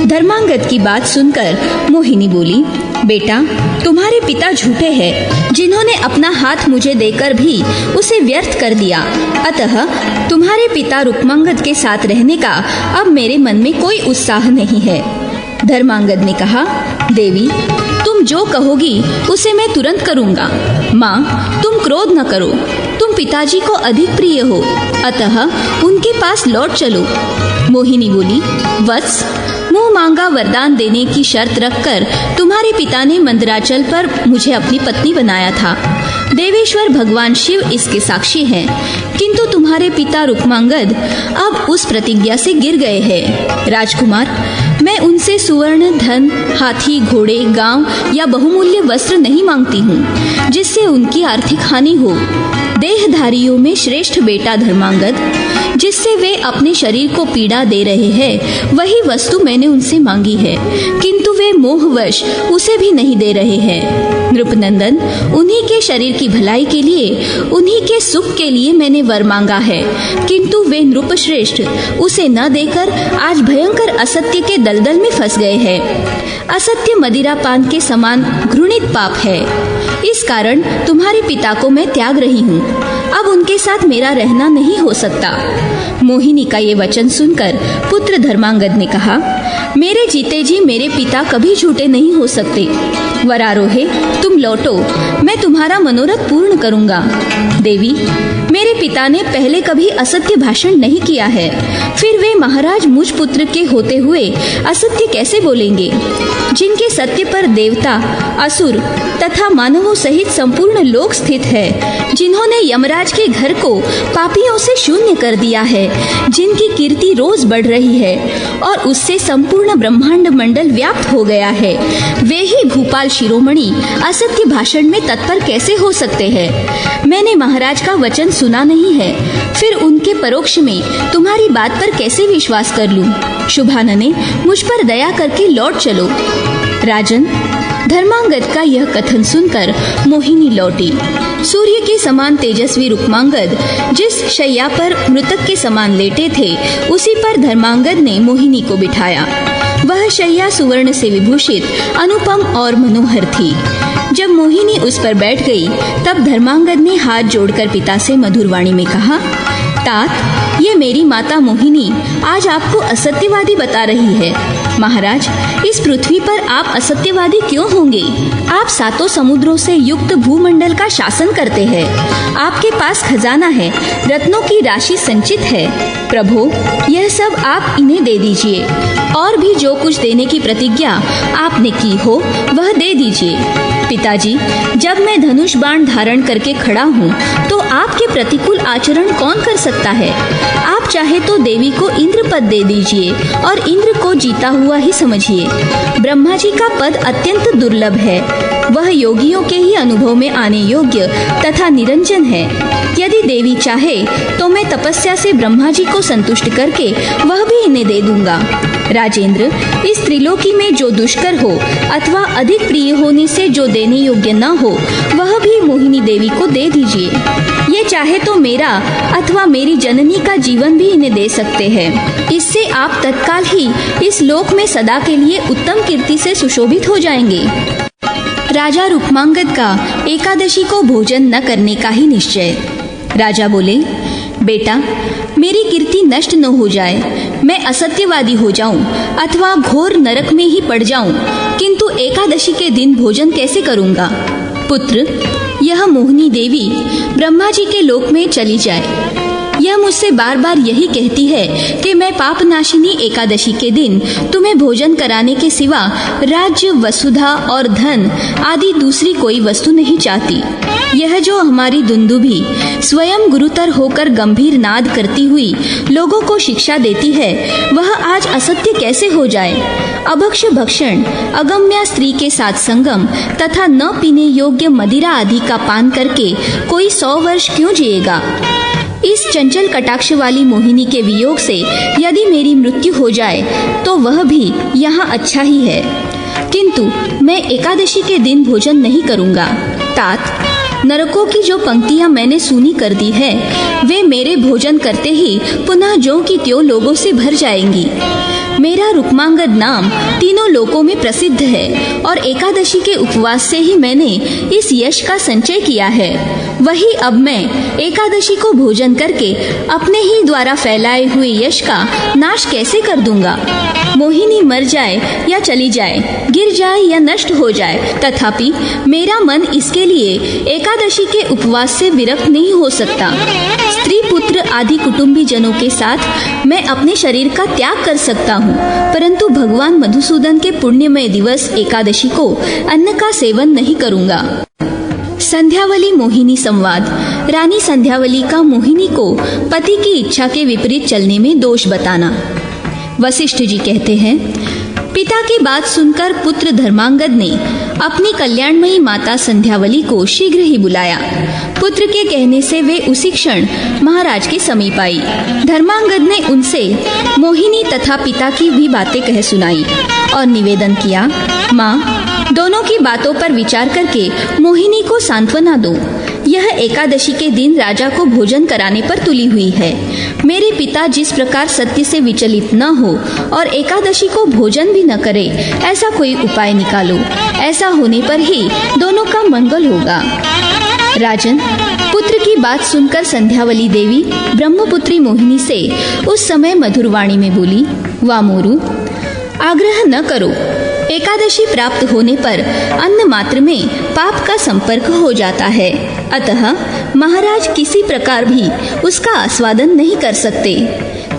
धर्मांगद की बात सुनकर मोहिनी बोली, बेटा, तुम्हारे पिता झूठे हैं, जिन्होंने अपना हाथ मुझे देकर भी उसे व्यर्थ कर दिया। अतः तुम्हारे पिता रुक्मांगद के साथ रहने का अब मेरे मन में कोई उत्साह नहीं है। धर्मांगद ने कहा, देवी, तुम जो कहोगी उसे मैं तुरंत करूंगा। माँ, तुम क्रोध न करो, तुम पिताजी को अधिक प्रिय हो, अतः उनके पास लौट चलो। मोहिनी बोली, वत्स, मुंह मांगा वरदान देने की शर्त रखकर तुम्हारे पिता ने मंदराचल पर मुझे अपनी पत्नी बनाया था। देवेश्वर भगवान शिव इसके साक्षी हैं। किंतु तुम्हारे पिता रुक्मांगद अब उस प्रतिज्ञा से गिर गए हैं। राजकुमार, मैं उनसे सुवर्ण, धन, हाथी, घोड़े, गांव या बहुमूल्य वस्त्र नहीं मांगती हूँ जिससे उनकी आर्थिक हानि हो। देहधारियों में श्रेष्ठ बेटा धर्मांगद, जिससे वे अपने शरीर को पीड़ा दे रहे हैं, वही वस्तु मैंने उनसे मांगी है, किंतु वे मोहवश उसे भी नहीं दे रहे हैं। नृपनंदन, उन्हीं के शरीर की भलाई के लिए, उन्हीं के सुख के लिए मैंने वर मांगा है, किंतु वे नृपश्रेष्ठ उसे न देकर आज भयंकर असत्य के दलदल में फंस गए हैं। असत्य मदिरा पान के समान घृणित पाप है। इस कारण तुम्हारे पिता को मैं त्याग रही हूँ। अब उनके साथ मेरा रहना नहीं हो सकता। मोहिनी का ये वचन सुनकर पुत्र धर्मांगद ने कहा, मेरे जीते जी मेरे पिता कभी झूठे नहीं हो सकते। वरारोहे, तुम लौटो, मैं तुम्हारा मनोरथ पूर्ण करूंगा। देवी, मेरे पिता ने पहले कभी असत्य भाषण नहीं किया है, फिर वे महाराज मुझ पुत्र के होते हुए असत्य कैसे बोलेंगे? जिनके सत्य पर देवता, असुर तथा मानवों सहित संपूर्ण लोक स्थित है, जिन्होंने यमराज के घर को पापियों से शून्य कर दिया है, जिनकी कीर्ति रोज बढ़ रही है और उससे संपूर्ण ब्रह्मांड मंडल व्याप्त हो गया है, वे ही भूपाल शिरोमणि असत्य भाषण में तत्पर कैसे हो सकते हैं? मैंने महाराज का वचन सुना नहीं है, फिर उनके परोक्ष में तुम्हारी बात पर कैसे विश्वास कर लूं? शुभानने, मुझ पर दया करके लौट चलो। राजन, धर्मांगद का यह कथन सुनकर मोहिनी लौटी। सूर्य के समान तेजस्वी रुक्मांगद जिस शैया पर मृतक के समान लेटे थे, उसी पर धर्मांगद ने मोहिनी को बिठाया। वह शैया सुवर्ण से विभूषित, अनुपम और मनोहर थी। जब मोहिनी उस पर बैठ गई, तब धर्मांगद ने हाथ जोड़कर पिता से मधुर वाणी में कहा, तात, ये मेरी माता मोहिनी आज आपको असत्यवादी बता रही है। महाराज, इस पृथ्वी पर आप असत्यवादी क्यों होंगे? आप सातों समुद्रों से युक्त भूमंडल का शासन करते हैं। आपके पास खजाना है, रत्नों की राशि संचित है। प्रभु, यह सब आप इन्हें दे दीजिए, और भी जो कुछ देने की प्रतिज्ञा आपने की हो वह दे दीजिए। पिताजी, जब मैं धनुष बाण धारण करके खड़ा हूँ, तो आपके प्रतिकूल आचरण कौन कर सकता है? आप चाहे तो देवी को इंद्र पद दे दीजिए और इंद्र को जीता हुआ ही समझिए। ब्रह्मा जी का पद अत्यंत दुर्लभ है। वह योगियों के ही अनुभव में आने योग्य तथा निरंजन है। यदि देवी चाहे तो मैं तपस्या से ब्रह्मा जी को संतुष्ट करके वह भी इन्हें दे दूंगा। राजेंद्र, इस त्रिलोकी में जो दुष्कर हो अथवा अधिक प्रिय होने से जो देने योग्य न हो, वह भी मोहिनी देवी को दे दीजिए। ये चाहे तो मेरा अथवा मेरी जननी का जीवन भी इन्हें दे सकते हैं। इससे आप तत्काल ही इस लोक में सदा के लिए उत्तम कीर्ति से सुशोभित हो जाएंगे। राजा रुक्मांगद का एकादशी को भोजन न करने का ही निश्चय। राजा बोले, बेटा, मेरी कीर्ति नष्ट न हो जाए, मैं असत्यवादी हो जाऊं अथवा घोर नरक में ही पड़ जाऊं, किंतु एकादशी के दिन भोजन कैसे करूंगा? पुत्र, यह मोहिनी देवी ब्रह्मा जी के लोक में चली जाए। यह मुझसे बार बार यही कहती है कि मैं पापनाशिनी एकादशी के दिन तुम्हें भोजन कराने के सिवा राज्य, वसुधा और धन आदि दूसरी कोई वस्तु नहीं चाहती। यह जो हमारी दुंदुभी स्वयं गुरुतर होकर गंभीर नाद करती हुई लोगों को शिक्षा देती है, वह आज असत्य कैसे हो जाए? अभक्ष भक्षण, अगम्या स्त्री के साथ संगम तथा न पीने योग्य मदिरा आदि का पान करके कोई 100 वर्ष क्यों जिएगा? इस चंचल कटाक्ष वाली मोहिनी के वियोग से यदि मेरी मृत्यु हो जाए तो वह भी यहाँ अच्छा ही है, किंतु मैं एकादशी के दिन भोजन नहीं करूँगा। तात, नरकों की जो पंक्तियां मैंने सुनी कर दी है, वे मेरे भोजन करते ही पुनः ज्यों की त्यों लोगों से भर जाएंगी। मेरा रुक्मांगद नाम तीनों लोकों में प्रसिद्ध है और एकादशी के उपवास से ही मैंने इस यश का संचय किया है। वही अब मैं एकादशी को भोजन करके अपने ही द्वारा फैलाए हुए यश का नाश कैसे कर दूंगा? मोहिनी मर जाए या चली जाए, गिर जाए या नष्ट हो जाए, तथापि मेरा मन इसके लिए एकादशी के उपवास से विरक्त नहीं हो सकता। स्त्री पुत्र आदि कुटुंबी जनों के साथ मैं अपने शरीर का त्याग कर सकता हूँ, हूँ, परंतु भगवान मधुसूदन के पुण्यमय दिवस एकादशी को अन्न का सेवन नहीं करूँगा। संध्यावली मोहिनी संवाद। रानी संध्यावली का मोहिनी को पति की इच्छा के विपरीत चलने में दोष बताना। वशिष्ठ जी कहते हैं, पिता की बात सुनकर पुत्र धर्मांगद ने अपनी कल्याणमयी माता संध्यावली को शीघ्र ही बुलाया। पुत्र के कहने से वे उसी क्षण महाराज के समीप आई। धर्मांगद ने उनसे मोहिनी तथा पिता की भी बातें कह सुनाई और निवेदन किया, माँ, दोनों की बातों पर विचार करके मोहिनी को सांत्वना दो। यह एकादशी के दिन राजा को भोजन कराने पर तुली हुई है। मेरे पिता जिस प्रकार सत्य से विचलित न हो और एकादशी को भोजन भी न करे, ऐसा कोई उपाय निकालो। ऐसा होने पर ही दोनों का मंगल होगा। राजन, पुत्र की बात सुनकर संध्यावली देवी ब्रह्मपुत्री मोहिनी से उस समय मधुर वाणी में बोली, वाह मोरू, आग्रह न करो। एकादशी प्राप्त होने पर अन्न मात्र में पाप का संपर्क हो जाता है, अतः महाराज किसी प्रकार भी उसका आस्वादन नहीं कर सकते।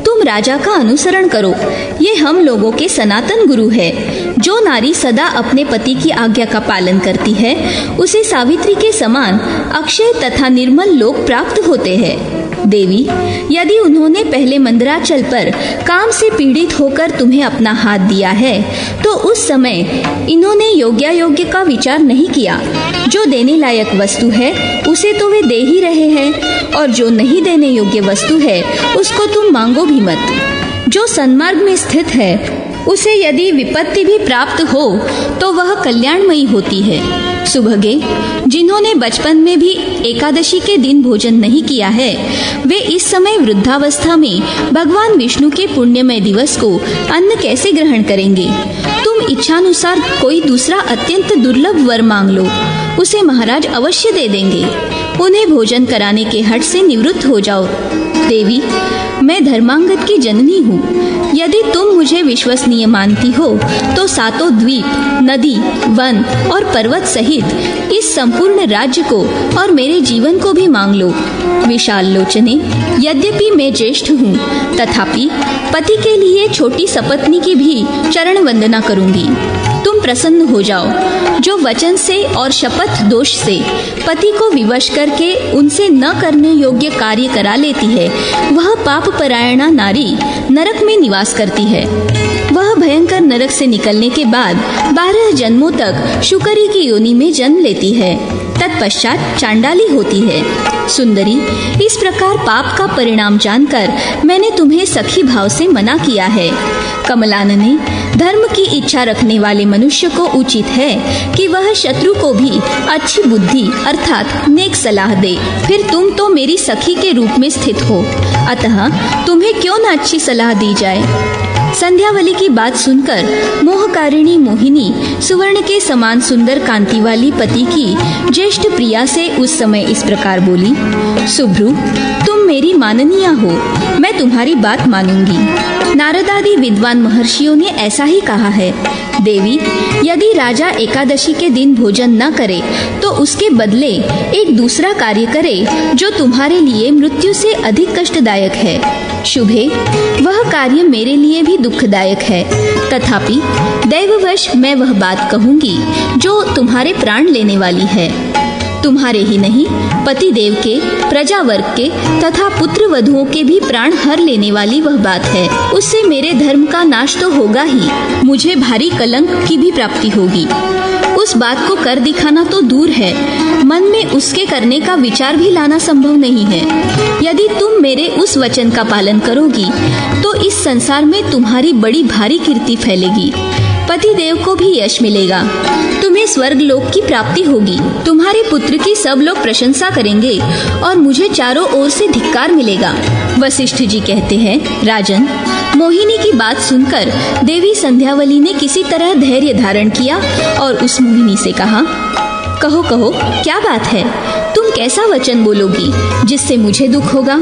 तुम राजा का अनुसरण करो, ये हम लोगों के सनातन गुरु है। जो नारी सदा अपने पति की आज्ञा का पालन करती है, उसे सावित्री के समान अक्षय तथा निर्मल लोक प्राप्त होते हैं। देवी, यदि उन्होंने पहले मंदराचल पर काम से पीड़ित होकर तुम्हें अपना हाथ दिया है, तो उस समय इन्होंने योग्यायोग्य का विचार नहीं किया। जो देने लायक वस्तु है उसे तो वे दे ही रहे हैं, और जो नहीं देने योग्य वस्तु है उसको तुम मांगो भी मत। जो सन्मार्ग में स्थित है उसे यदि विपत्ति भी प्राप्त हो तो वह कल्याणमयी होती है। सुभगे, जिन्होंने बचपन में भी एकादशी के दिन भोजन नहीं किया है, वे इस समय वृद्धावस्था में भगवान विष्णु के पुण्यमय दिवस को अन्न कैसे ग्रहण करेंगे? तुम इच्छानुसार कोई दूसरा अत्यंत दुर्लभ वर मांग लो, उसे महाराज अवश्य दे देंगे। उन्हें भोजन कराने के हठ से निवृत्त हो जाओ। देवी, मैं धर्मांगद की जननी हूँ। यदि तुम मुझे विश्वसनीय मानती हो तो सातों द्वीप, नदी, वन और पर्वत सहित इस संपूर्ण राज्य को और मेरे जीवन को भी मांग लो। विशाल लोचने, यद्यपि मैं ज्येष्ठ हूँ, तथापि पति के लिए छोटी सपत्नी की भी चरण वंदना करूँगी। तुम प्रसन्न हो जाओ। जो वचन से और शपथ दोष से पति को विवश करके उनसे न करने योग्य कार्य करा लेती है, वह पाप परायणा नारी नरक में निवास करती है। वह भयंकर नरक से निकलने के बाद 12 जन्मों तक शुकरी की योनि में जन्म लेती है, तत्पश्चात चांडाली होती है। सुंदरी, इस प्रकार पाप का परिणाम जानकर मैंने तुम्हें सखी भाव से मना किया है। कमलानने, धर्म की इच्छा रखने वाले मनुष्य को उचित है कि वह शत्रु को भी अच्छी बुद्धि अर्थात नेक सलाह दे। फिर तुम तो मेरी सखी के रूप में स्थित हो, अतः तुम्हें क्यों न अच्छी सलाह दी जाए। संध्यावली की बात सुनकर मोहकारिणी मोहिनी सुवर्ण के समान सुंदर कांति वाली पति की ज्येष्ठ प्रिया से उस समय इस प्रकार बोली, सुभ्रु, तुम मेरी माननीय हो, मैं तुम्हारी बात मानूंगी। नारदादि विद्वान महर्षियों ने ऐसा ही कहा है। देवी, यदि राजा एकादशी के दिन भोजन न करे तो उसके बदले एक दूसरा कार्य करे जो तुम्हारे लिए मृत्यु से अधिक कष्टदायक है। शुभे, वह कार्य मेरे लिए भी दुखदायक है, तथापि दैववश मैं वह बात कहूंगी जो तुम्हारे प्राण लेने वाली है। तुम्हारे ही नहीं, पति देव के, प्रजा वर्ग के तथा पुत्र वधुओं के भी प्राण हर लेने वाली वह बात है। उससे मेरे धर्म का नाश तो होगा ही, मुझे भारी कलंक की भी प्राप्ति होगी। उस बात को कर दिखाना तो दूर है, मन में उसके करने का विचार भी लाना संभव नहीं है। यदि तुम मेरे उस वचन का पालन करोगी तो इस संसार में तुम्हारी बड़ी भारी कीर्ति फैलेगी, पति देव को भी यश मिलेगा, तुम्हें स्वर्ग लोक की प्राप्ति होगी, तुम्हारे पुत्र की सब लोग प्रशंसा करेंगे और मुझे चारों ओर से धिक्कार मिलेगा। वशिष्ठ जी कहते हैं, राजन, मोहिनी की बात सुनकर देवी संध्यावली ने किसी तरह धैर्य धारण किया और उस मोहिनी से कहा, कहो कहो, क्या बात है? तुम कैसा वचन बोलोगी जिससे मुझे दुख होगा?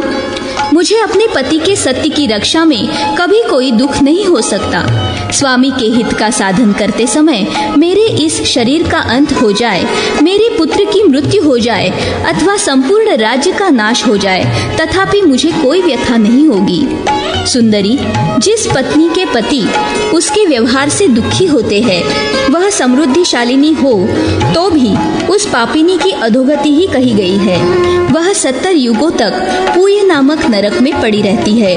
मुझे अपने पति के सत्य की रक्षा में कभी कोई दुख नहीं हो सकता। स्वामी के हित का साधन करते समय मेरे इस शरीर का अंत हो जाए, मेरे पुत्र की मृत्यु हो जाए अथवा संपूर्ण राज्य का नाश हो जाए, तथापि मुझे कोई व्यथा नहीं होगी। सुंदरी, जिस पत्नी के पति उसके व्यवहार से दुखी होते हैं, वह समृद्धिशालिनी हो तो भी उस पापिनी की अधोगति ही कही गई है। वह 70 युगों तक पूय नामक नरक में पड़ी रहती है।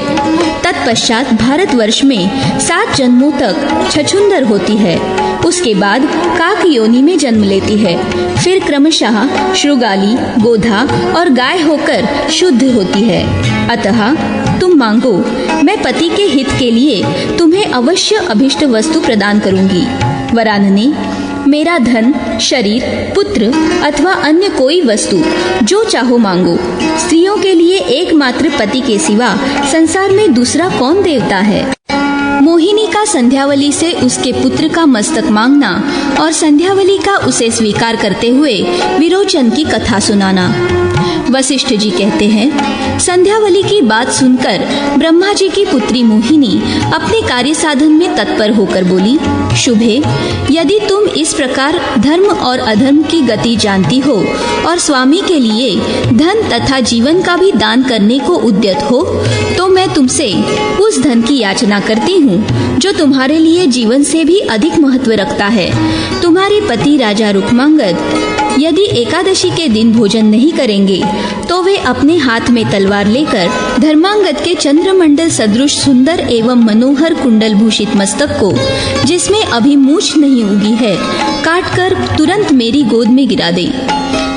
तत्पश्चात भारतवर्ष में 7 जन्मों तक छछूंदर होती है। उसके बाद काक योनि में जन्म लेती है। फिर क्रमशः श्रुगाली, गोधा और गाय होकर शुद्ध होती है। अतः तुम मांगो, मैं पति के हित के लिए तुम्हें अवश्य अभिष्ट वस्तु प्रदान करूंगी। वरानने, मेरा धन, शरीर, पुत्र अथवा अन्य कोई वस्तु जो चाहो मांगो। स्त्रियों के लिए एकमात्र पति के सिवा संसार में दूसरा कौन देवता है। मोहिनी का संध्यावली से उसके पुत्र का मस्तक मांगना और संध्यावली का उसे स्वीकार करते हुए विरोचन की कथा सुनाना। वशिष्ठ जी कहते हैं, संध्यावली की बात सुनकर ब्रह्मा जी की पुत्री मोहिनी अपने कार्य साधन में तत्पर होकर बोली, शुभे, यदि तुम इस प्रकार धर्म और अधर्म की गति जानती हो और स्वामी के लिए धन तथा जीवन का भी दान करने को उद्यत हो, तो मैं तुमसे उस धन की याचना करती हूँ जो तुम्हारे लिए जीवन से भी अधिक महत्व रखता है। तुम्हारे पति राजा रुक्मांगद यदि एकादशी के दिन भोजन नहीं करेंगे तो वे अपने हाथ में तलवार लेकर धर्मांगद के चंद्रमंडल सदृश सुंदर एवं मनोहर कुंडल भूषित मस्तक को, जिसमें अभी मूछ नहीं उगी है, काटकर तुरंत मेरी गोद में गिरा दे।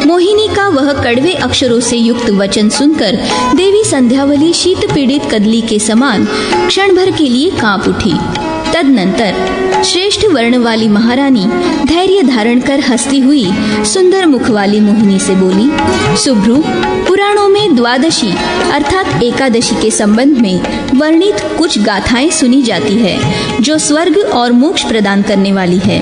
मोहिनी का वह कड़वे अक्षरों से युक्त वचन सुनकर देवी संध्यावली शीत पीड़ित कदली के समान क्षण भर के लिए कांप उठी। तदनंतर श्रेष्ठ वर्ण वाली महारानी धैर्य धारण कर हंसती हुई सुंदर मुख वाली मोहिनी से बोली, सुभ्रु, पुराणों में द्वादशी अर्थात एकादशी के संबंध में वर्णित कुछ गाथाएं सुनी जाती है जो स्वर्ग और मोक्ष प्रदान करने वाली है।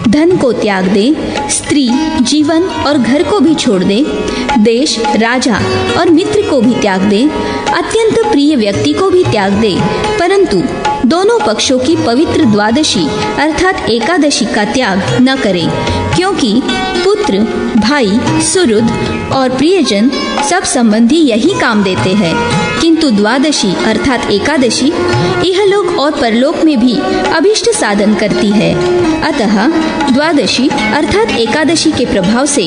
धन को त्याग दे, स्त्री, जीवन और घर को भी छोड़ दे, देश, राजा और मित्र को भी त्याग दे, अत्यंत प्रिय व्यक्ति को भी त्याग दे, परंतु दोनों पक्षों की पवित्र द्वादशी अर्थात एकादशी का त्याग न करे, क्योंकि पुत्र, भाई, सुहृद और प्रियजन सब संबंधी यही काम देते हैं, किंतु द्वादशी अर्थात एकादशी इहलोक और परलोक में भी अभिष्ट साधन करती है। अतः द्वादशी अर्थात एकादशी के प्रभाव से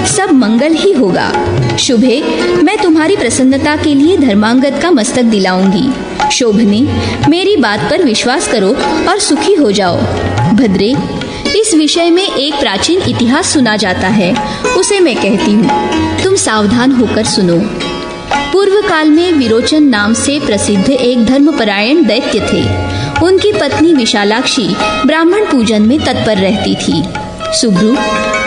सब मंगल ही होगा। शुभे, मैं तुम्हारी प्रसन्नता के लिए धर्मांगद का मस्तक दिलाऊंगी। शोभने, मेरी बात पर विश्वास करो और सुखी हो जाओ। भद्रे, इस विषय में एक प्राचीन इतिहास सुना जाता है, उसे मैं कहती हूँ, तुम सावधान होकर सुनो। पूर्व काल में विरोचन नाम से प्रसिद्ध एक धर्मपरायण दैत्य थे। उनकी पत्नी विशालाक्षी ब्राह्मण पूजन में तत्पर रहती थी। सुभ्रु,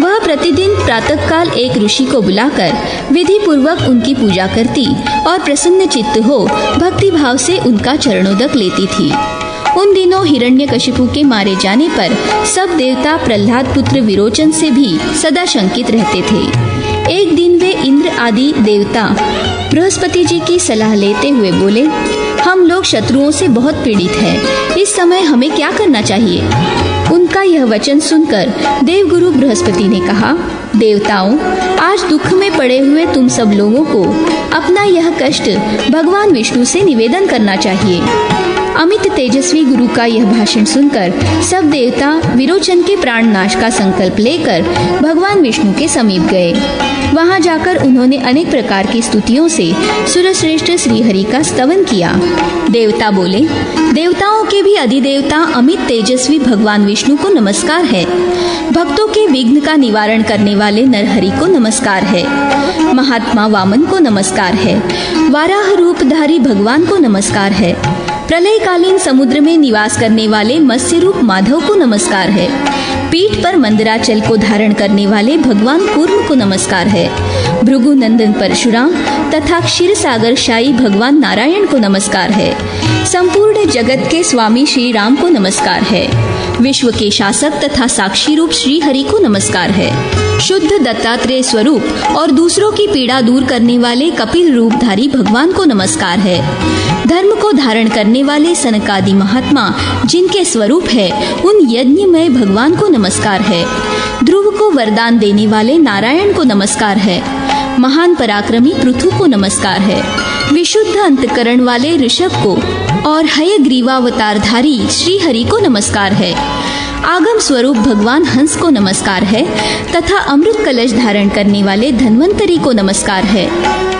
वह प्रतिदिन प्रातःकाल एक ऋषि को बुलाकर विधि पूर्वक उनकी पूजा करती और प्रसन्न चित्त हो भक्ति भाव से उनका चरणोदक लेती थी। उन दिनों हिरण्यकशिपु के मारे जाने पर सब देवता प्रहलाद पुत्र विरोचन से भी सदा शंकित रहते थे। एक दिन वे इंद्र आदि देवता बृहस्पति जी की सलाह लेते हुए बोले, हम लोग शत्रुओं से बहुत पीड़ित हैं, इस समय हमें क्या करना चाहिए। उनका यह वचन सुनकर देवगुरु बृहस्पति ने कहा, देवताओं, आज दुख में पड़े हुए तुम सब लोगों को अपना यह कष्ट भगवान विष्णु से निवेदन करना चाहिए। अमित तेजस्वी गुरु का यह भाषण सुनकर सब देवता विरोचन के प्राण नाश का संकल्प लेकर भगवान विष्णु के समीप गए। वहां जाकर उन्होंने अनेक प्रकार की स्तुतियों से सुरश्रेष्ठ श्रीहरि का स्तवन किया। देवता बोले, देवताओं के भी अधिदेवता अमित तेजस्वी भगवान विष्णु को नमस्कार है। भक्तों के विघ्न का निवारण करने वाले नरहरि को नमस्कार है। महात्मा वामन को नमस्कार है। वाराह रूपधारी भगवान को नमस्कार है। प्रलयकालीन समुद्र में निवास करने वाले मत्स्य रूप माधव को नमस्कार है। पीठ पर मंदराचल को धारण करने वाले भगवान कूर्म को नमस्कार है। भृगु नंदन परशुराम तथा क्षीर सागर शाही भगवान नारायण को नमस्कार है। संपूर्ण जगत के स्वामी श्री राम को नमस्कार है। विश्व के शासक तथा साक्षी रूप श्री हरि को नमस्कार है। शुद्ध दत्तात्रेय स्वरूप और दूसरों की पीड़ा दूर करने वाले कपिल रूपधारी भगवान को नमस्कार है। धर्म को धारण करने वाले सनकादि महात्मा जिनके स्वरूप है, उन यज्ञमय भगवान को नमस्कार है। ध्रुव को वरदान देने वाले नारायण को नमस्कार है। महान पराक्रमी पृथु को नमस्कार है। विशुद्ध अंतकरण वाले ऋषभ को और हयग्रीवावतारधारी श्री हरि को नमस्कार है। आगम स्वरूप भगवान हंस को नमस्कार है तथा अमृत कलश धारण करने वाले धन्वंतरी को नमस्कार है।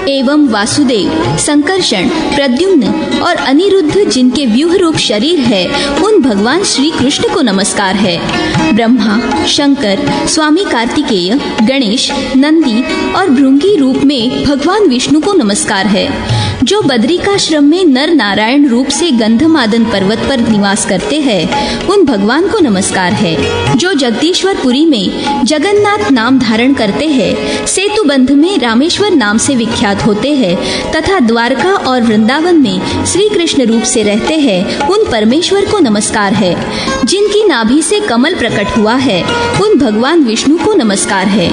एवं वासुदेव, संकर्षण, प्रद्युम्न और अनिरुद्ध जिनके व्यूह रूप शरीर है, उन भगवान श्री कृष्ण को नमस्कार है। ब्रह्मा, शंकर, स्वामी कार्तिकेय, गणेश, नंदी और भृंगी रूप में भगवान विष्णु को नमस्कार है। जो बद्रिकाश्रम में नर नारायण रूप से गंधमादन पर्वत पर निवास करते हैं, उन भगवान को नमस्कार है। जो जगदीश्वरपुरी में जगन्नाथ नाम धारण करते हैं, सेतुबंध में रामेश्वर नाम से विख्यात होते हैं तथा द्वारका और वृंदावन में श्री कृष्ण रूप से रहते हैं, उन परमेश्वर को नमस्कार है। जिनकी नाभि से कमल प्रकट हुआ है, उन भगवान विष्णु को नमस्कार है।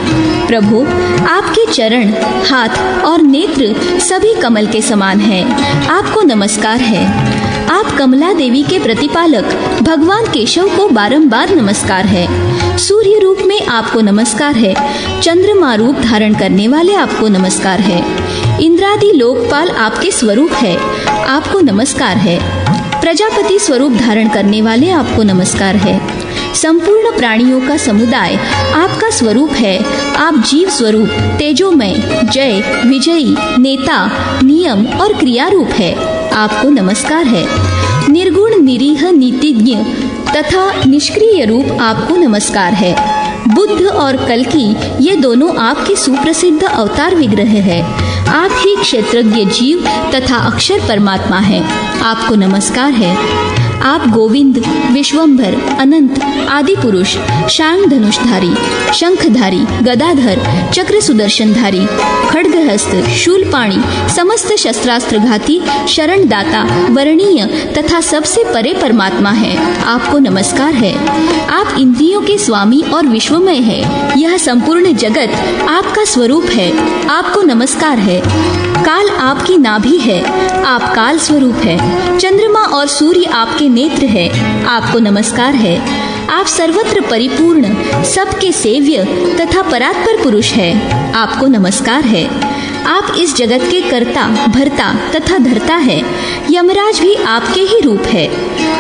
प्रभु, आपके चरण, हाथ और नेत्र सभी कमल के समान है, आपको नमस्कार है। आप कमला देवी के प्रतिपालक भगवान केशव को बारंबार नमस्कार है। सूर्य रूप में आपको नमस्कार है। चंद्रमा रूप धारण करने वाले आपको नमस्कार है। इंद्रादि लोकपाल आपके स्वरूप है, आपको नमस्कार है। प्रजापति स्वरूप धारण करने वाले आपको नमस्कार है। संपूर्ण प्राणियों का समुदाय आपका स्वरूप है। आप जीव स्वरूप, तेजोमय, जय, विजयी, नेता, नियम और क्रिया रूप है, आपको नमस्कार है। निर्गुण, निरीह, नीतिज्ञ तथा निष्क्रिय रूप आपको नमस्कार है। बुद्ध और कल्कि ये दोनों आपके सुप्रसिद्ध अवतार विग्रह है। आप ही क्षेत्रज्ञ जीव तथा अक्षर परमात्मा है, आपको नमस्कार है। आप गोविंद, विश्वंभर, अनंत, आदि पुरुष, शांग धनुषधारी, शंखधारी, गदाधर, चक्र सुदर्शनधारी, खड्गहस्त, शूलपाणी, समस्त शस्त्रास्त्रघाती, शरणदाता, वरणीय तथा सबसे परे परमात्मा है, आपको नमस्कार है। आप इंद्रियों के स्वामी और विश्वमय है। यह संपूर्ण जगत आपका स्वरूप है, आपको नमस्कार है। काल आपकी नाभि है, आप काल स्वरूप है। चंद्रमा और सूर्य आपके नेत्र है, आपको नमस्कार है। आप सर्वत्र परिपूर्ण, सबके सेव्य तथा परात्पर पुरुष है, आपको नमस्कार है। आप इस जगत के कर्ता, भर्ता तथा धर्ता है। यमराज भी आपके ही रूप है।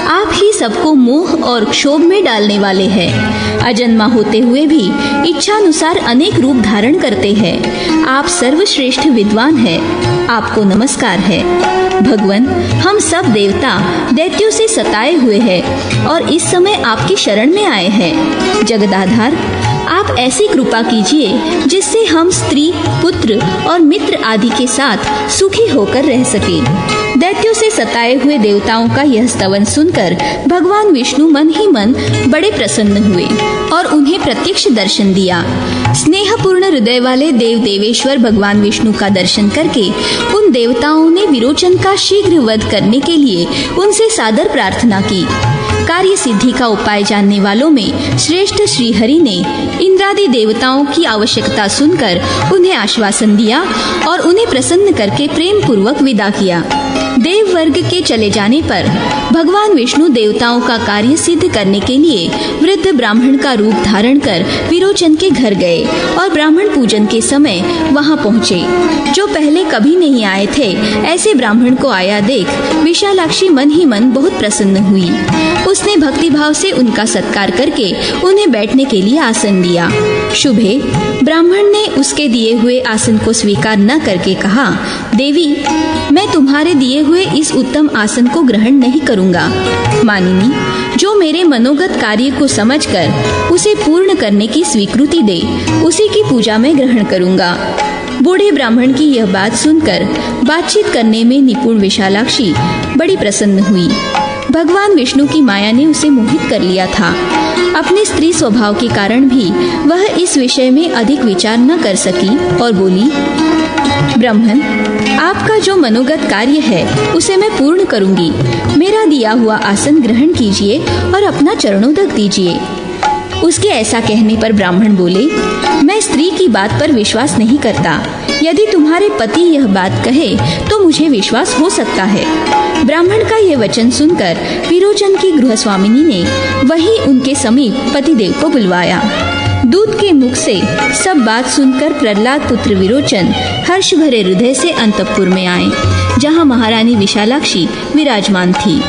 आप ही सबको मोह और क्षोभ में डालने वाले हैं। अजन्मा होते हुए भी इच्छानुसार अनेक रूप धारण करते हैं। आप सर्वश्रेष्ठ विद्वान है, आपको नमस्कार है। भगवन, हम सब देवता दैत्यों से सताए हुए हैं और इस समय आपकी शरण में आए हैं। जगदाधार, आप ऐसी कृपा कीजिए जिससे हम स्त्री, पुत्र और मित्र आदि के साथ सुखी होकर रह सके। दैत्यों से सताए हुए देवताओं का यह स्तवन सुनकर भगवान विष्णु मन ही मन बड़े प्रसन्न हुए और उन्हें प्रत्यक्ष दर्शन दिया। स्नेहपूर्ण हृदय वाले देव देवेश्वर भगवान विष्णु का दर्शन करके उन देवताओं ने विरोचन का शीघ्र वध करने के लिए उनसे सादर प्रार्थना की। कार्य सिद्धि का उपाय जानने वालों में श्रेष्ठ श्रीहरि ने इंद्रादि देवताओं की आवश्यकता सुनकर उन्हें आश्वासन दिया और उन्हें प्रसन्न करके प्रेम पूर्वक विदा किया। देव वर्ग के चले जाने पर भगवान विष्णु देवताओं का कार्य सिद्ध करने के लिए वृद्ध ब्राह्मण का रूप धारण कर विरोचन के घर गए और ब्राह्मण पूजन के समय वहां पहुंचे। जो पहले कभी नहीं आए थे, ऐसे ब्राह्मण को आया देख विशालाक्षी मन ही मन बहुत प्रसन्न हुई। उसने भक्तिभाव से उनका सत्कार करके उन्हें बैठने के लिए आसन दिया। शुभे, ब्राह्मण ने उसके दिए हुए आसन को स्वीकार न करके कहा, देवी, मैं तुम्हारे दिए हुए इस उत्तम आसन को ग्रहण नहीं करूंगा। मानिनी, जो मेरे मनोगत कार्य को समझकर उसे पूर्ण करने की स्वीकृति दे, उसी की पूजा में ग्रहण करूंगा। बूढ़े ब्राह्मण की यह बात सुनकर बातचीत करने में निपुण विशालाक्षी बड़ी प्रसन्न हुई। भगवान विष्णु की माया ने उसे मोहित कर लिया था। अपने स्त्री स्वभाव के कारण भी वह इस विषय में अधिक विचार न कर सकी और बोली, ब्राह्मण, आपका जो मनोगत कार्य है उसे मैं पूर्ण करूंगी। मेरा दिया हुआ आसन ग्रहण कीजिए और अपना चरणोदक दीजिए। उसके ऐसा कहने पर ब्राह्मण बोले, मैं स्त्री की बात पर विश्वास नहीं करता। यदि तुम्हारे पति यह बात कहे तो मुझे विश्वास हो सकता है। ब्राह्मण का यह वचन सुनकर विरोचन की गृहस्वामिनी ने वहीं उनके समीप पतिदेव को बुलवाया। दूत के मुख से सब बात सुनकर प्रहलाद पुत्र विरोचन हर्ष भरे हृदय से अंतःपुर में आए, जहाँ महारानी विशालाक्षी विराजमान थी।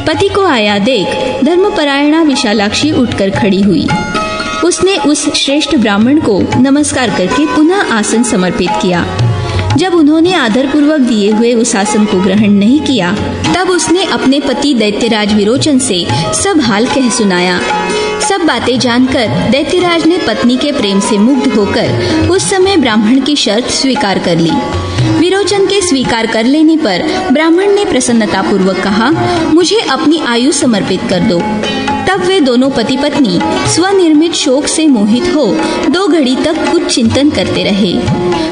पति को आया देख धर्मपरायणा विशालाक्षी उठकर खड़ी हुई। उसने उस श्रेष्ठ ब्राह्मण को नमस्कार करके पुनः आसन समर्पित किया। जब उन्होंने आदरपूर्वक दिए हुए उस आसन को ग्रहण नहीं किया, तब उसने अपने पति दैत्यराज विरोचन से सब हाल कह सुनाया। सब बातें जानकर दैत्यराज ने पत्नी के प्रेम से मुग्ध होकर उस समय ब्राह्मण की शर्त स्वीकार कर ली। विरोचन के स्वीकार कर लेने पर ब्राह्मण ने प्रसन्नतापूर्वक कहा, मुझे अपनी आयु समर्पित कर दो। तब वे दोनों पति पत्नी स्वनिर्मित शोक से मोहित हो 2 घड़ी तक कुछ चिंतन करते रहे।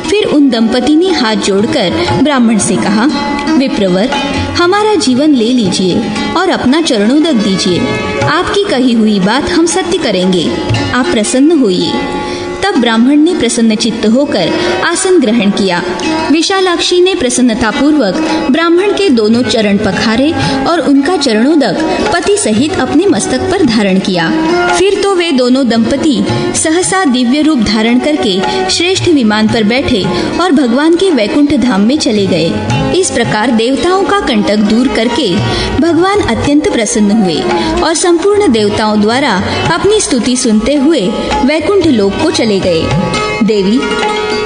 फिर उन दंपति ने हाथ जोड़कर ब्राह्मण से कहा, विप्रवर, हमारा जीवन ले लीजिए और अपना चरणोदक दीजिए। आपकी कही हुई बात हम सत्य करेंगे, आप प्रसन्न होइए। तब ब्राह्मण ने प्रसन्न चित्त होकर आसन ग्रहण किया। विशालाक्षी ने प्रसन्नतापूर्वक ब्राह्मण के दोनों चरण पखारे और उनका चरणोदक पति सहित अपने मस्तक पर धारण किया। फिर तो वे दोनों दंपति सहसा दिव्य रूप धारण करके श्रेष्ठ विमान पर बैठे और भगवान के वैकुंठ धाम में चले गए। इस प्रकार देवताओं का कंटक दूर करके भगवान अत्यंत प्रसन्न हुए और संपूर्ण देवताओं द्वारा अपनी स्तुति सुनते हुए वैकुंठ लोक को चले गए। देवी,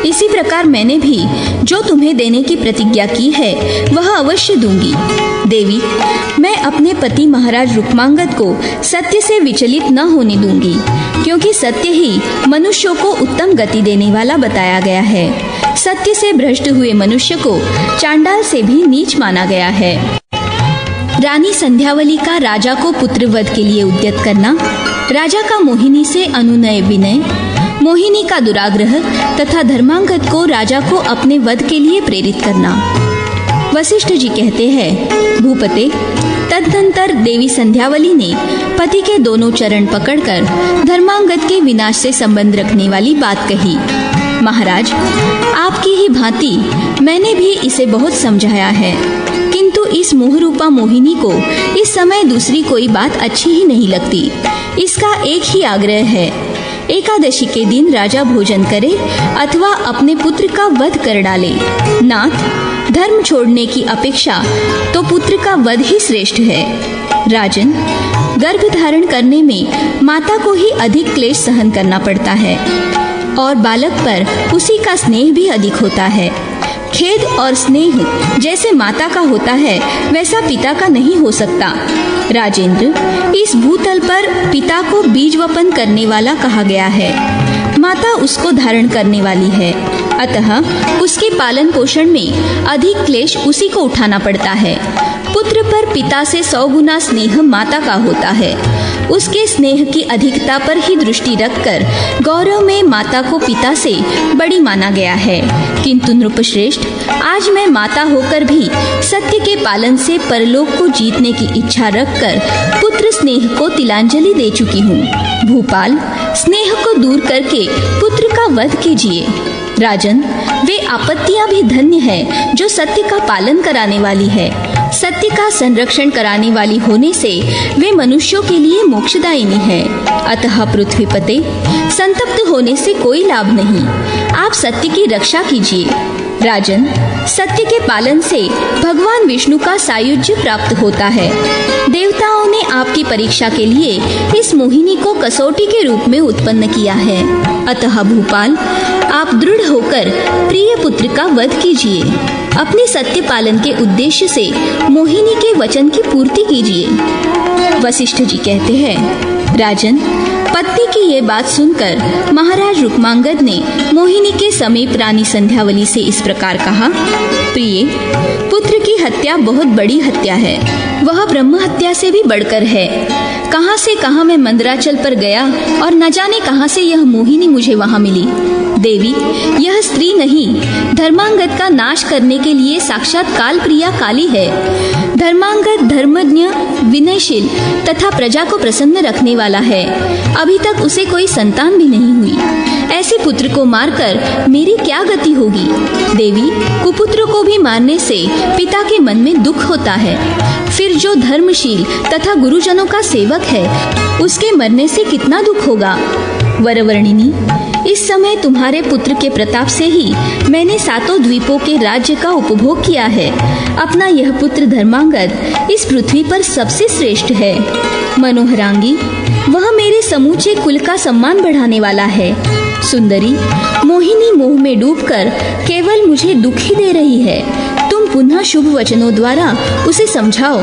इसी प्रकार मैंने भी जो तुम्हें देने की प्रतिज्ञा की है वह अवश्य दूंगी। देवी, मैं अपने पति महाराज रुक्मांगद को सत्य से विचलित न होने दूंगी, क्योंकि सत्य ही मनुष्यों को उत्तम गति देने वाला बताया गया है। सत्य से भ्रष्ट हुए मनुष्य को चांडाल से भी नीच माना गया है। रानी संध्यावली का राजा को पुत्रवध के लिए उद्यत करना, राजा का मोहिनी से अनुनय विनय, मोहिनी का दुराग्रह तथा धर्मांगद को राजा को अपने वध के लिए प्रेरित करना। वशिष्ठ जी कहते हैं, भूपते, तदनंतर देवी संध्यावली ने पति के दोनों चरण पकड़कर धर्मांगद के विनाश से संबंध रखने वाली बात कही। महाराज, आपकी ही भांति मैंने भी इसे बहुत समझाया है, किंतु इस मोहरूपा मोहिनी को इस समय दूसरी कोई बात अच्छी ही नहीं लगती। इसका एक ही आग्रह है, एकादशी के दिन राजा भोजन करे अथवा अपने पुत्र का वध कर डाले। नाथ, धर्म छोड़ने की अपेक्षा तो पुत्र का वध ही श्रेष्ठ है। राजन, गर्भ धारण करने में माता को ही अधिक क्लेश सहन करना पड़ता है और बालक पर उसी का स्नेह भी अधिक होता है। खेद और स्नेह जैसे माता का होता है वैसा पिता का नहीं हो सकता। राजेंद्र, इस भूतल पर पिता को बीजवपन करने वाला कहा गया है। माता उसको धारण करने वाली है, अतः उसके पालन पोषण में अधिक क्लेश उसी को उठाना पड़ता है। पुत्र पर पिता से 100 गुना स्नेह माता का होता है। उसके स्नेह की अधिकता पर ही दृष्टि रखकर गौरव में माता को पिता से बड़ी माना गया है। किंतु नृपश्रेष्ठ, आज मैं माता होकर भी सत्य के पालन से परलोक को जीतने की इच्छा रखकर पुत्र स्नेह को तिलांजलि दे चुकी हूँ। भूपाल, स्नेह को दूर करके पुत्र का वध कीजिए। राजन, वे आपत्तियां भी धन्य है जो सत्य का पालन कराने वाली है। सत्य का संरक्षण कराने वाली होने से वे मनुष्यों के लिए मोक्षदायिनी है। अतः पृथ्वीपते, संतप्त होने से कोई लाभ नहीं। आप सत्य की रक्षा कीजिए। राजन, सत्य के पालन से भगवान विष्णु का सायुज्य प्राप्त होता है। देवताओं ने आपकी परीक्षा के लिए इस मोहिनी को कसौटी के रूप में उत्पन्न किया है। अतः भूपाल, आप दृढ़ होकर प्रिय पुत्र का वध कीजिए। अपने सत्य पालन के उद्देश्य से मोहिनी के वचन की पूर्ति कीजिए। वशिष्ठ जी कहते हैं, राजन, पत्नी की ये बात सुनकर महाराज रुक्मांगद ने मोहिनी के समीप रानी संध्यावली से इस प्रकार कहा, प्रिय, पुत्र की हत्या बहुत बड़ी हत्या है। वह ब्रह्म हत्या से भी बढ़कर है। कहां से कहां मैं मंदराचल पर गया और न जाने कहां से यह मोहिनी मुझे वहां मिली। देवी, यह स्त्री नहीं, धर्मांगद का नाश करने के लिए साक्षात कालप्रिया काली है। धर्मांगद धर्मज्ञ, विनयशील तथा प्रजा को प्रसन्न रखने वाला है। अभी तक उसे कोई संतान भी नहीं हुई। ऐसे पुत्र को मारकर मेरी क्या गति होगी। देवी, कुपुत्र को भी मारने से पिता के मन में दुख होता है। फिर जो धर्मशील तथा गुरुजनों का सेवक है उसके मरने से कितना दुख होगा। वरवर्णिनी, इस समय तुम्हारे पुत्र के प्रताप से ही मैंने सातों द्वीपों के राज्य का उपभोग किया है। अपना यह पुत्र धर्मांगद इस पृथ्वी पर सबसे श्रेष्ठ है। मनोहरांगी, वह मेरे समूचे कुल का सम्मान बढ़ाने वाला है। सुंदरी, मोहिनी मोह में डूबकर केवल मुझे दुख ही दे रही है। तुम पुनः शुभ वचनों द्वारा उसे समझाओ।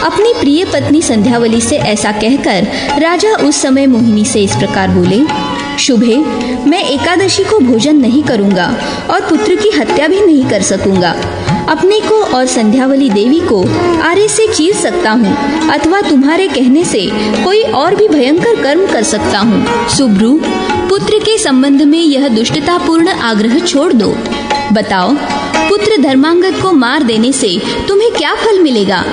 अपनी प्रिय पत्नी संध्यावली से ऐसा कहकर राजा उस समय मोहिनी से इस प्रकार बोले, शुभे, मैं एकादशी को भोजन नहीं करूंगा और पुत्र की हत्या भी नहीं कर सकूंगा। अपने को और संध्यावली देवी को आरे से चीर सकता हूँ अथवा तुम्हारे कहने से कोई और भी भयंकर कर्म कर सकता हूँ। सुब्रू, पुत्र के संबंध में यह दुष्टतापूर्ण आग्रह छोड़ दो। बताओ, पुत्र धर्मांगद को मार देने से तुम्हें क्या फल मिलेगा?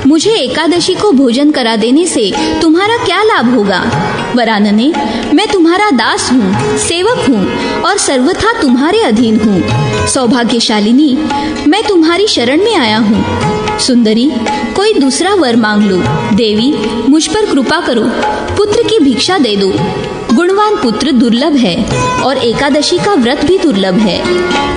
मुझे एकादशी को भोजन करा देने से तुम्हारा क्या लाभ होगा? वरानने, मैं तुम्हारा दास हूँ, सेवक हूँ और सर्वथा तुम्हारे अधीन हूँ। सौभाग्यशालिनी, मैं तुम्हारी शरण में आया हूँ। सुंदरी, कोई दूसरा वर मांग लो। देवी, मुझ पर कृपा करो, पुत्र की भिक्षा दे दो। गुणवान पुत्र दुर्लभ है और एकादशी का व्रत भी दुर्लभ है।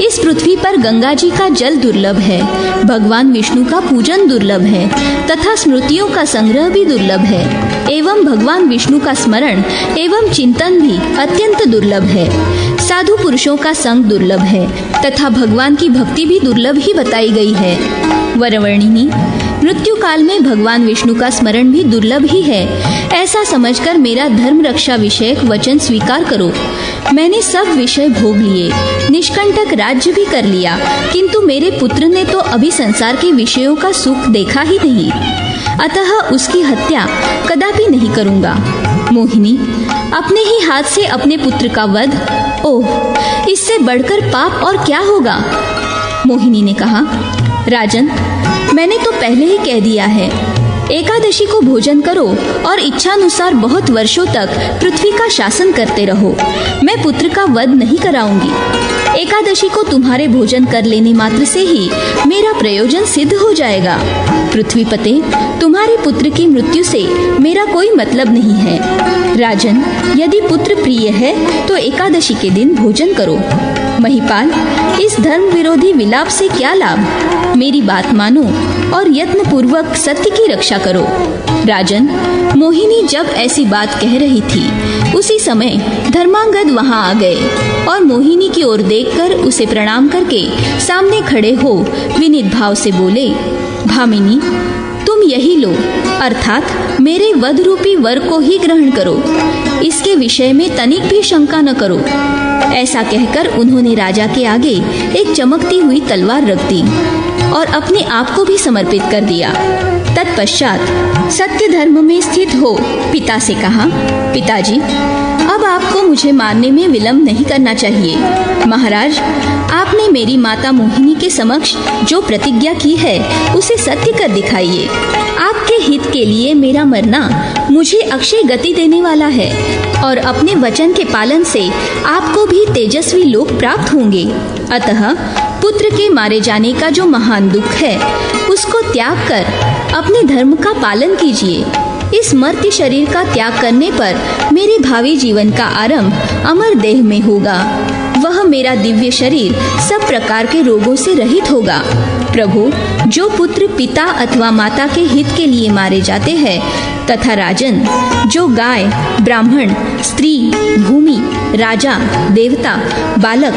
इस पृथ्वी पर गंगा जी का जल दुर्लभ है, भगवान विष्णु का पूजन दुर्लभ है तथा स्मृतियों का संग्रह भी दुर्लभ है, एवं भगवान विष्णु का स्मरण एवं चिंतन भी अत्यंत दुर्लभ है। साधु पुरुषों का संग दुर्लभ है तथा भगवान की भक्ति भी दुर्लभ ही बताई गई है। वरवर्णिनी, मृत्यु काल में भगवान विष्णु का स्मरण भी दुर्लभ ही है। ऐसा समझकर मेरा धर्म रक्षा विषयक वचन स्वीकार करो। मैंने सब विषय भोग लिए, निष्कंटक राज्य भी कर लिया, किंतु मेरे पुत्र ने तो अभी संसार के विषयों का सुख देखा ही नहीं, अतः उसकी हत्या कदापि नहीं करूंगा। मोहिनी, अपने ही हाथ से अपने पुत्र का वध, ओह, इससे बढ़कर पाप और क्या होगा? मोहिनी ने कहा, राजन, मैंने तो पहले ही कह दिया है, एकादशी को भोजन करो और इच्छानुसार बहुत वर्षों तक पृथ्वी का शासन करते रहो। मैं पुत्र का वध नहीं कराऊंगी। एकादशी को तुम्हारे भोजन कर लेने मात्र से ही मेरा प्रयोजन सिद्ध हो जाएगा। पृथ्वीपते, तुम्हारे पुत्र की मृत्यु से मेरा कोई मतलब नहीं है। राजन, यदि पुत्र प्रिय है तो एकादशी के दिन भोजन करो। महिपाल, इस धर्म विरोधी विलाप से क्या लाभ? मेरी बात मानो और यत्न पूर्वक सत्य की रक्षा करो। राजन, मोहिनी जब ऐसी बात कह रही थी उसी समय धर्मांगद वहां आ गए और मोहिनी की ओर देखकर उसे प्रणाम करके सामने खड़े हो विनीत भाव से बोले, भामिनी, तुम यही लो, अर्थात मेरे वध रूपी वर को ही ग्रहण करो। इसके विषय में तनिक भी शंका न करो। ऐसा कहकर उन्होंने राजा के आगे एक चमकती हुई तलवार रख दी और अपने आप को भी समर्पित कर दिया। तत्पश्चात सत्य धर्म में स्थित हो पिता से कहा, पिताजी, अब आपको मुझे मारने में विलंब नहीं करना चाहिए। महाराज, आपने मेरी माता मोहिनी के समक्ष जो प्रतिज्ञा की है उसे सत्य कर दिखाइए। आपके हित के लिए मेरा मरना मुझे अक्षय गति देने वाला है और अपने वचन के पालन से आपको भी तेजस्वी लोक प्राप्त होंगे। अतः पुत्र के मारे जाने का जो महान दुख है उसको त्याग कर अपने धर्म का पालन कीजिए। इस मर्त्य शरीर का त्याग करने पर मेरे भावी जीवन का आरंभ अमर देह में होगा। वह मेरा दिव्य शरीर सब प्रकार के रोगों से रहित होगा। प्रभु, जो पुत्र पिता अथवा माता के हित के लिए मारे जाते हैं तथा राजन, जो गाय, ब्राह्मण, स्त्री, भूमि, राजा, देवता, बालक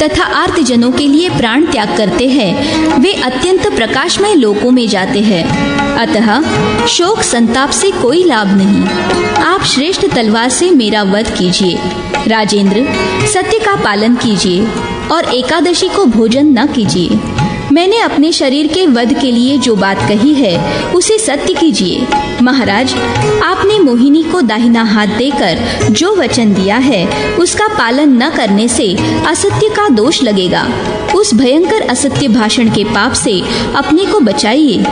तथा आर्तजनों के लिए प्राण त्याग करते हैं, वे अत्यंत प्रकाशमय लोकों में जाते हैं। अतः शोक संताप से कोई लाभ नहीं। आप श्रेष्ठ तलवार से मेरा वध कीजिए। राजेंद्र, सत्य का पालन कीजिए और एकादशी को भोजन न कीजिए। मैंने अपने शरीर के वध के लिए जो बात कही है उसे सत्य कीजिए। महाराज, आपने मोहिनी को दाहिना हाथ देकर जो वचन दिया है उसका पालन न करने से असत्य का दोष लगेगा। उस भयंकर असत्य भाषण के पाप से अपने को बचाइए।